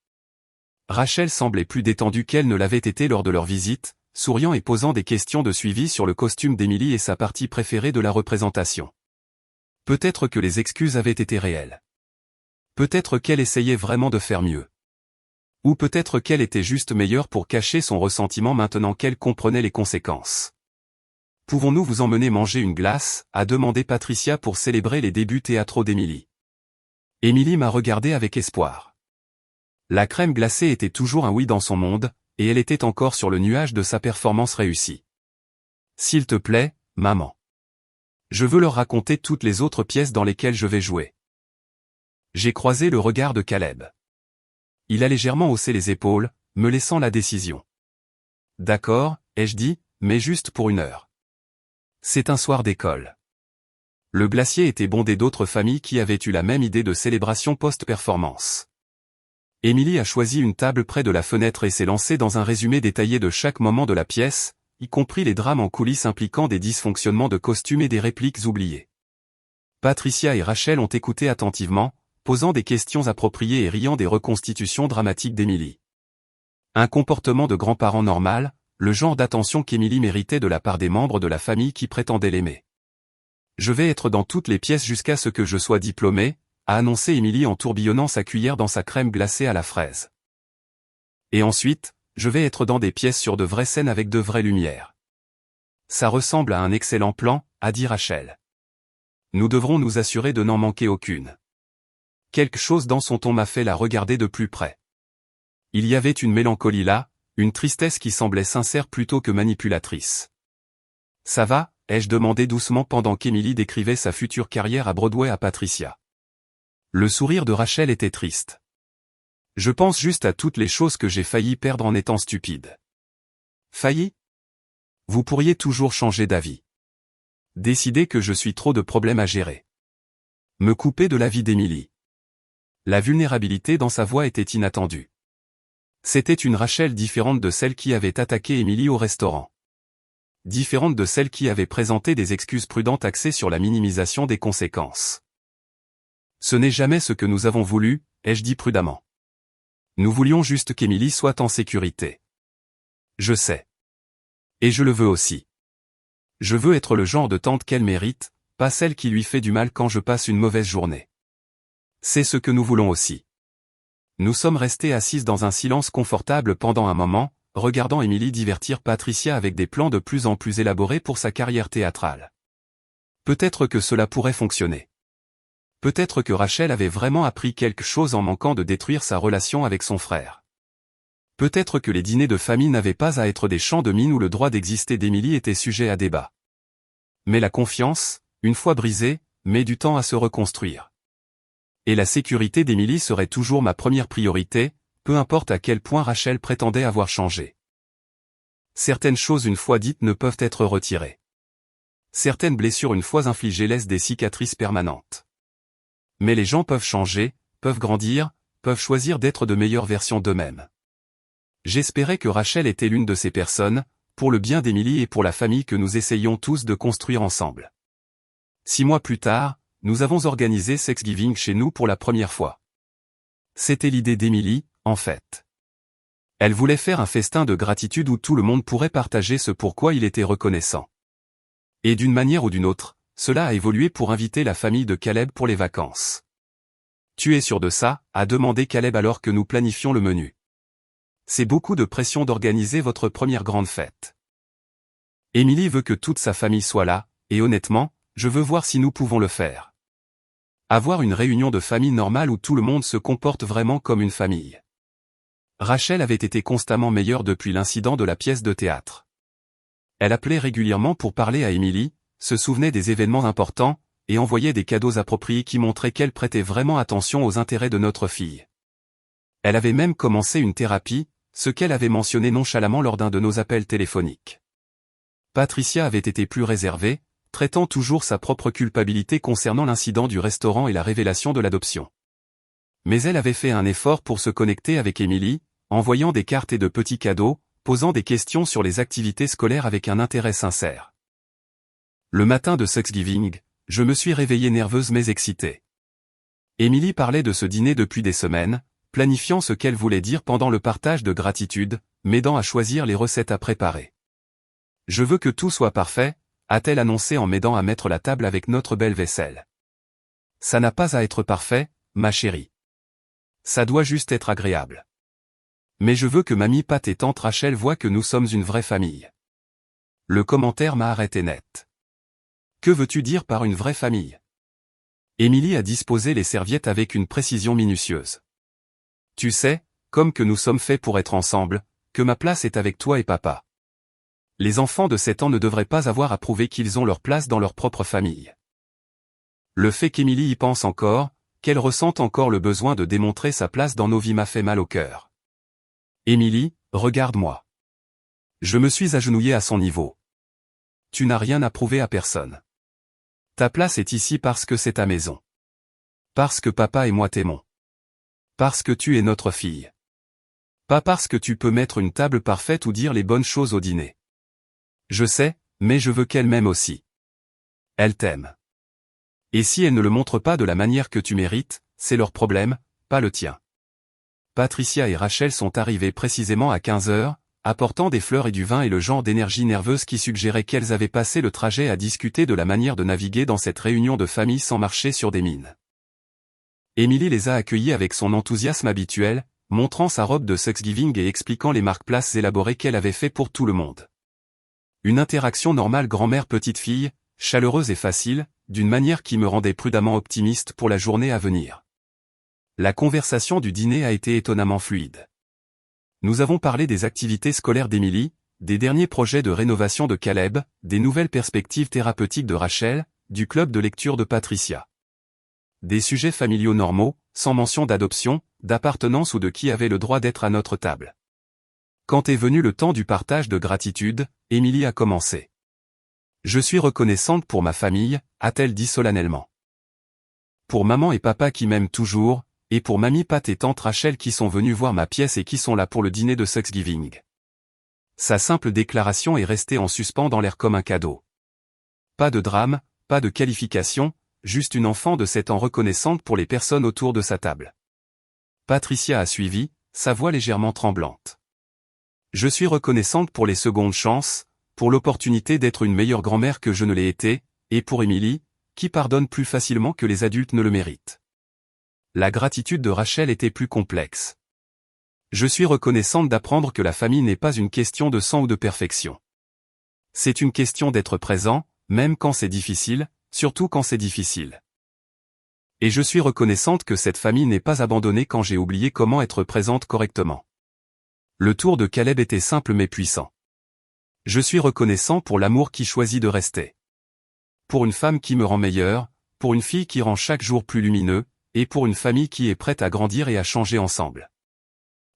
Rachel semblait plus détendue qu'elle ne l'avait été lors de leur visite, souriant et posant des questions de suivi sur le costume d'Émilie et sa partie préférée de la représentation. Peut-être que les excuses avaient été réelles. Peut-être qu'elle essayait vraiment de faire mieux. Ou peut-être qu'elle était juste meilleure pour cacher son ressentiment maintenant qu'elle comprenait les conséquences. « Pouvons-nous vous emmener manger une glace ?» a demandé Patricia pour célébrer les débuts théâtraux d'Émilie. Émilie m'a regardé avec espoir. La crème glacée était toujours un oui dans son monde, et elle était encore sur le nuage de sa performance réussie. « S'il te plaît, maman. Je veux leur raconter toutes les autres pièces dans lesquelles je vais jouer. » J'ai croisé le regard de Caleb. Il a légèrement haussé les épaules, me laissant la décision. « D'accord, ai-je dit, mais juste pour 1 heure. C'est un soir d'école. » Le glacier était bondé d'autres familles qui avaient eu la même idée de célébration post-performance. Émilie a choisi une table près de la fenêtre et s'est lancée dans un résumé détaillé de chaque moment de la pièce, y compris les drames en coulisses impliquant des dysfonctionnements de costumes et des répliques oubliées. Patricia et Rachel ont écouté attentivement, posant des questions appropriées et riant des reconstitutions dramatiques d'Émilie. Un comportement de grand-parent normal, le genre d'attention qu'Émilie méritait de la part des membres de la famille qui prétendaient l'aimer. Je vais être dans toutes les pièces jusqu'à ce que je sois diplômé, a annoncé Émilie en tourbillonnant sa cuillère dans sa crème glacée à la fraise. Et ensuite, je vais être dans des pièces sur de vraies scènes avec de vraies lumières. Ça ressemble à un excellent plan, a dit Rachel. Nous devrons nous assurer de n'en manquer aucune. Quelque chose dans son ton m'a fait la regarder de plus près. Il y avait une mélancolie là, une tristesse qui semblait sincère plutôt que manipulatrice. Ça va, ai-je demandé doucement pendant qu'Émilie décrivait sa future carrière à Broadway à Patricia. Le sourire de Rachel était triste. Je pense juste à toutes les choses que j'ai failli perdre en étant stupide. Failli ? Vous pourriez toujours changer d'avis. Décider que je suis trop de problèmes à gérer. Me couper de la vie d'Émilie. La vulnérabilité dans sa voix était inattendue. C'était une Rachel différente de celle qui avait attaqué Émilie au restaurant. Différente de celle qui avait présenté des excuses prudentes axées sur la minimisation des conséquences. Ce n'est jamais ce que nous avons voulu, ai-je dit prudemment. Nous voulions juste qu'Émilie soit en sécurité. Je sais. Et je le veux aussi. Je veux être le genre de tante qu'elle mérite, pas celle qui lui fait du mal quand je passe une mauvaise journée. C'est ce que nous voulons aussi. Nous sommes restés assises dans un silence confortable pendant un moment, regardant Émilie divertir Patricia avec des plans de plus en plus élaborés pour sa carrière théâtrale. Peut-être que cela pourrait fonctionner. Peut-être que Rachel avait vraiment appris quelque chose en manquant de détruire sa relation avec son frère. Peut-être que les dîners de famille n'avaient pas à être des champs de mine où le droit d'exister d'Émilie était sujet à débat. Mais la confiance, une fois brisée, met du temps à se reconstruire. Et la sécurité d'Émilie serait toujours ma première priorité, peu importe à quel point Rachel prétendait avoir changé. Certaines choses une fois dites ne peuvent être retirées. Certaines blessures une fois infligées laissent des cicatrices permanentes. Mais les gens peuvent changer, peuvent grandir, peuvent choisir d'être de meilleures versions d'eux-mêmes. J'espérais que Rachel était l'une de ces personnes, pour le bien d'Émilie et pour la famille que nous essayions tous de construire ensemble. 6 mois plus tard, nous avons organisé Thanksgiving chez nous pour la première fois. C'était l'idée d'Émilie, en fait. Elle voulait faire un festin de gratitude où tout le monde pourrait partager ce pourquoi il était reconnaissant. Et d'une manière ou d'une autre, cela a évolué pour inviter la famille de Caleb pour les vacances. Tu es sûr de ça, a demandé Caleb alors que nous planifions le menu. C'est beaucoup de pression d'organiser votre première grande fête. Émilie veut que toute sa famille soit là, et honnêtement, je veux voir si nous pouvons le faire. Avoir une réunion de famille normale où tout le monde se comporte vraiment comme une famille. Rachel avait été constamment meilleure depuis l'incident de la pièce de théâtre. Elle appelait régulièrement pour parler à Émilie, se souvenait des événements importants, et envoyait des cadeaux appropriés qui montraient qu'elle prêtait vraiment attention aux intérêts de notre fille. Elle avait même commencé une thérapie, ce qu'elle avait mentionné nonchalamment lors d'un de nos appels téléphoniques. Patricia avait été plus réservée, traitant toujours sa propre culpabilité concernant l'incident du restaurant et la révélation de l'adoption. Mais elle avait fait un effort pour se connecter avec Émilie, envoyant des cartes et de petits cadeaux, posant des questions sur les activités scolaires avec un intérêt sincère. Le matin de Thanksgiving, je me suis réveillée nerveuse mais excitée. Émilie parlait de ce dîner depuis des semaines, planifiant ce qu'elle voulait dire pendant le partage de gratitude, m'aidant à choisir les recettes à préparer. Je veux que tout soit parfait, a-t-elle annoncé en m'aidant à mettre la table avec notre belle vaisselle. Ça n'a pas à être parfait, ma chérie. Ça doit juste être agréable. Mais je veux que mamie Pat et tante Rachel voient que nous sommes une vraie famille. Le commentaire m'a arrêté net. Que veux-tu dire par une vraie famille? Émilie a disposé les serviettes avec une précision minutieuse. Tu sais, comme que nous sommes faits pour être ensemble, que ma place est avec toi et papa. Les enfants de 7 ans ne devraient pas avoir à prouver qu'ils ont leur place dans leur propre famille. Le fait qu'Émilie y pense encore, qu'elle ressente encore le besoin de démontrer sa place dans nos vies m'a fait mal au cœur. Émilie, regarde-moi. Je me suis agenouillée à son niveau. Tu n'as rien à prouver à personne. Ta place est ici parce que c'est ta maison. Parce que papa et moi t'aimons. Parce que tu es notre fille. Pas parce que tu peux mettre une table parfaite ou dire les bonnes choses au dîner. Je sais, mais je veux qu'elle m'aime aussi. Elle t'aime. Et si elle ne le montre pas de la manière que tu mérites, c'est leur problème, pas le tien. Patricia et Rachel sont arrivées précisément à 15 heures, apportant des fleurs et du vin et le genre d'énergie nerveuse qui suggérait qu'elles avaient passé le trajet à discuter de la manière de naviguer dans cette réunion de famille sans marcher sur des mines. Émilie les a accueillis avec son enthousiasme habituel, montrant sa robe de Thanksgiving et expliquant les marque-places élaborées qu'elle avait fait pour tout le monde. Une interaction normale grand-mère-petite fille, chaleureuse et facile, d'une manière qui me rendait prudemment optimiste pour la journée à venir. La conversation du dîner a été étonnamment fluide. Nous avons parlé des activités scolaires d'Émilie, des derniers projets de rénovation de Caleb, des nouvelles perspectives thérapeutiques de Rachel, du club de lecture de Patricia. Des sujets familiaux normaux, sans mention d'adoption, d'appartenance ou de qui avait le droit d'être à notre table. Quand est venu le temps du partage de gratitude, Émilie a commencé. Je suis reconnaissante pour ma famille, a-t-elle dit solennellement. Pour maman et papa qui m'aiment toujours, et pour mamie Pat et tante Rachel qui sont venus voir ma pièce et qui sont là pour le dîner de Thanksgiving. Sa simple déclaration est restée en suspens dans l'air comme un cadeau. Pas de drame, pas de qualification, juste une enfant de 7 ans reconnaissante pour les personnes autour de sa table. Patricia a suivi, sa voix légèrement tremblante. Je suis reconnaissante pour les secondes chances, pour l'opportunité d'être une meilleure grand-mère que je ne l'ai été, et pour Émilie, qui pardonne plus facilement que les adultes ne le méritent. La gratitude de Rachel était plus complexe. Je suis reconnaissante d'apprendre que la famille n'est pas une question de sang ou de perfection. C'est une question d'être présent, même quand c'est difficile, surtout quand c'est difficile. Et je suis reconnaissante que cette famille n'est pas abandonnée quand j'ai oublié comment être présente correctement. Le tour de Caleb était simple mais puissant. Je suis reconnaissant pour l'amour qui choisit de rester. Pour une femme qui me rend meilleure, pour une fille qui rend chaque jour plus lumineux, et pour une famille qui est prête à grandir et à changer ensemble.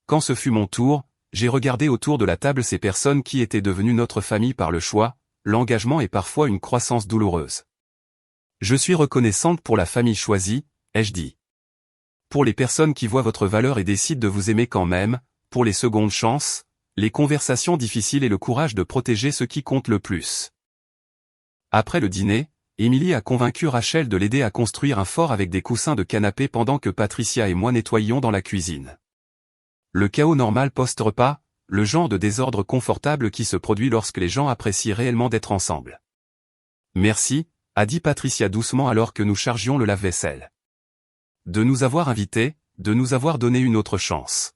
Quand ce fut mon tour, j'ai regardé autour de la table ces personnes qui étaient devenues notre famille par le choix, l'engagement et parfois une croissance douloureuse. Je suis reconnaissante pour la famille choisie, ai-je dit. Pour les personnes qui voient votre valeur et décident de vous aimer quand même, pour les secondes chances, les conversations difficiles et le courage de protéger ce qui compte le plus. Après le dîner, Émilie a convaincu Rachel de l'aider à construire un fort avec des coussins de canapé pendant que Patricia et moi nettoyions dans la cuisine. Le chaos normal post-repas, le genre de désordre confortable qui se produit lorsque les gens apprécient réellement d'être ensemble. Merci, a dit Patricia doucement alors que nous chargions le lave-vaisselle. De nous avoir invités, de nous avoir donné une autre chance.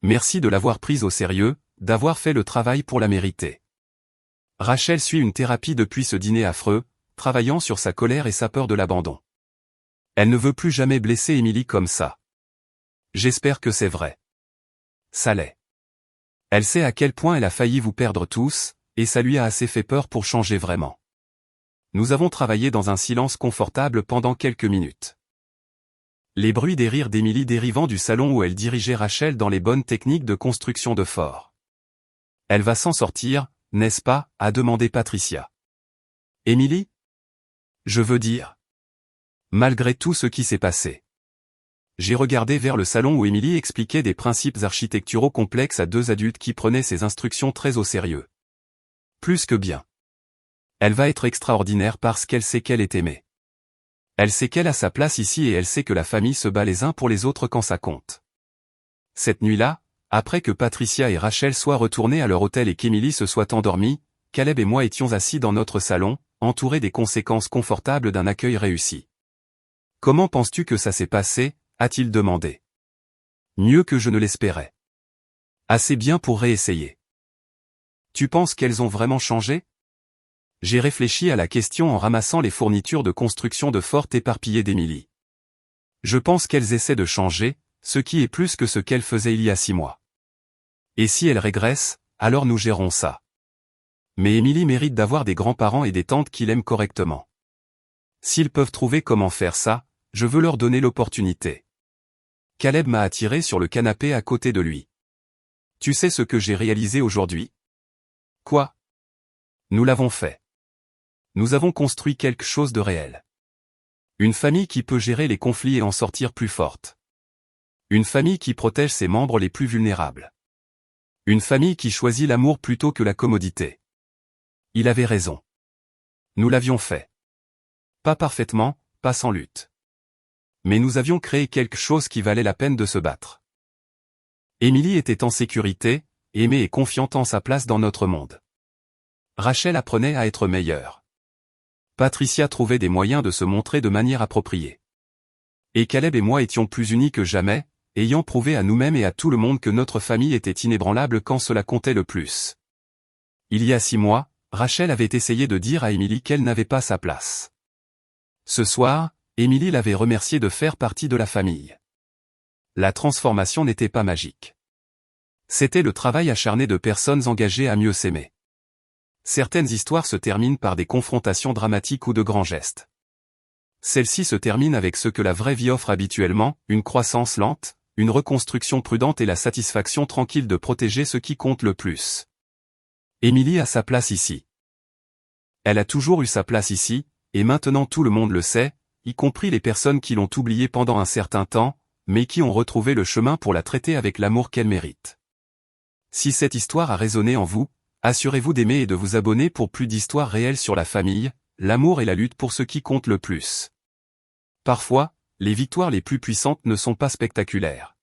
Merci de l'avoir prise au sérieux, d'avoir fait le travail pour la mériter. Rachel suit une thérapie depuis ce dîner affreux, travaillant sur sa colère et sa peur de l'abandon. Elle ne veut plus jamais blesser Émilie comme ça. J'espère que c'est vrai. Ça l'est. Elle sait à quel point elle a failli vous perdre tous, et ça lui a assez fait peur pour changer vraiment. Nous avons travaillé dans un silence confortable pendant quelques minutes. Les bruits des rires d'Émilie dérivant du salon où elle dirigeait Rachel dans les bonnes techniques de construction de fort. Elle va s'en sortir, n'est-ce pas, a demandé Patricia. Émilie ? Je veux dire. Malgré tout ce qui s'est passé. J'ai regardé vers le salon où Émilie expliquait des principes architecturaux complexes à 2 adultes qui prenaient ses instructions très au sérieux. Plus que bien. Elle va être extraordinaire parce qu'elle sait qu'elle est aimée. Elle sait qu'elle a sa place ici et elle sait que la famille se bat les uns pour les autres quand ça compte. Cette nuit-là, après que Patricia et Rachel soient retournés à leur hôtel et qu'Émilie se soit endormie, Caleb et moi étions assis dans notre salon, entourés des conséquences confortables d'un accueil réussi. « Comment penses-tu que ça s'est passé ?» a-t-il demandé. « Mieux que je ne l'espérais. Assez bien pour réessayer. » « Tu penses qu'elles ont vraiment changé ?» J'ai réfléchi à la question en ramassant les fournitures de construction de fort éparpillées d'Émilie. Je pense qu'elles essaient de changer, ce qui est plus que ce qu'elles faisaient il y a 6 mois. Et si elles régressent, alors nous gérons ça. Mais Émilie mérite d'avoir des grands-parents et des tantes qui l'aiment correctement. S'ils peuvent trouver comment faire ça, je veux leur donner l'opportunité. Caleb m'a attiré sur le canapé à côté de lui. Tu sais ce que j'ai réalisé aujourd'hui ? Quoi ? Nous l'avons fait. Nous avons construit quelque chose de réel. Une famille qui peut gérer les conflits et en sortir plus forte. Une famille qui protège ses membres les plus vulnérables. Une famille qui choisit l'amour plutôt que la commodité. Il avait raison. Nous l'avions fait. Pas parfaitement, pas sans lutte. Mais nous avions créé quelque chose qui valait la peine de se battre. Émilie était en sécurité, aimée et confiante en sa place dans notre monde. Rachel apprenait à être meilleure. Patricia trouvait des moyens de se montrer de manière appropriée. Et Caleb et moi étions plus unis que jamais, ayant prouvé à nous-mêmes et à tout le monde que notre famille était inébranlable quand cela comptait le plus. Il y a 6 mois, Rachel avait essayé de dire à Emily qu'elle n'avait pas sa place. Ce soir, Emily l'avait remerciée de faire partie de la famille. La transformation n'était pas magique. C'était le travail acharné de personnes engagées à mieux s'aimer. Certaines histoires se terminent par des confrontations dramatiques ou de grands gestes. Celle-ci se termine avec ce que la vraie vie offre habituellement, une croissance lente, une reconstruction prudente et la satisfaction tranquille de protéger ce qui compte le plus. Emily a sa place ici. Elle a toujours eu sa place ici, et maintenant tout le monde le sait, y compris les personnes qui l'ont oubliée pendant un certain temps, mais qui ont retrouvé le chemin pour la traiter avec l'amour qu'elle mérite. Si cette histoire a résonné en vous, assurez-vous d'aimer et de vous abonner pour plus d'histoires réelles sur la famille, l'amour et la lutte pour ce qui compte le plus. Parfois, les victoires les plus puissantes ne sont pas spectaculaires.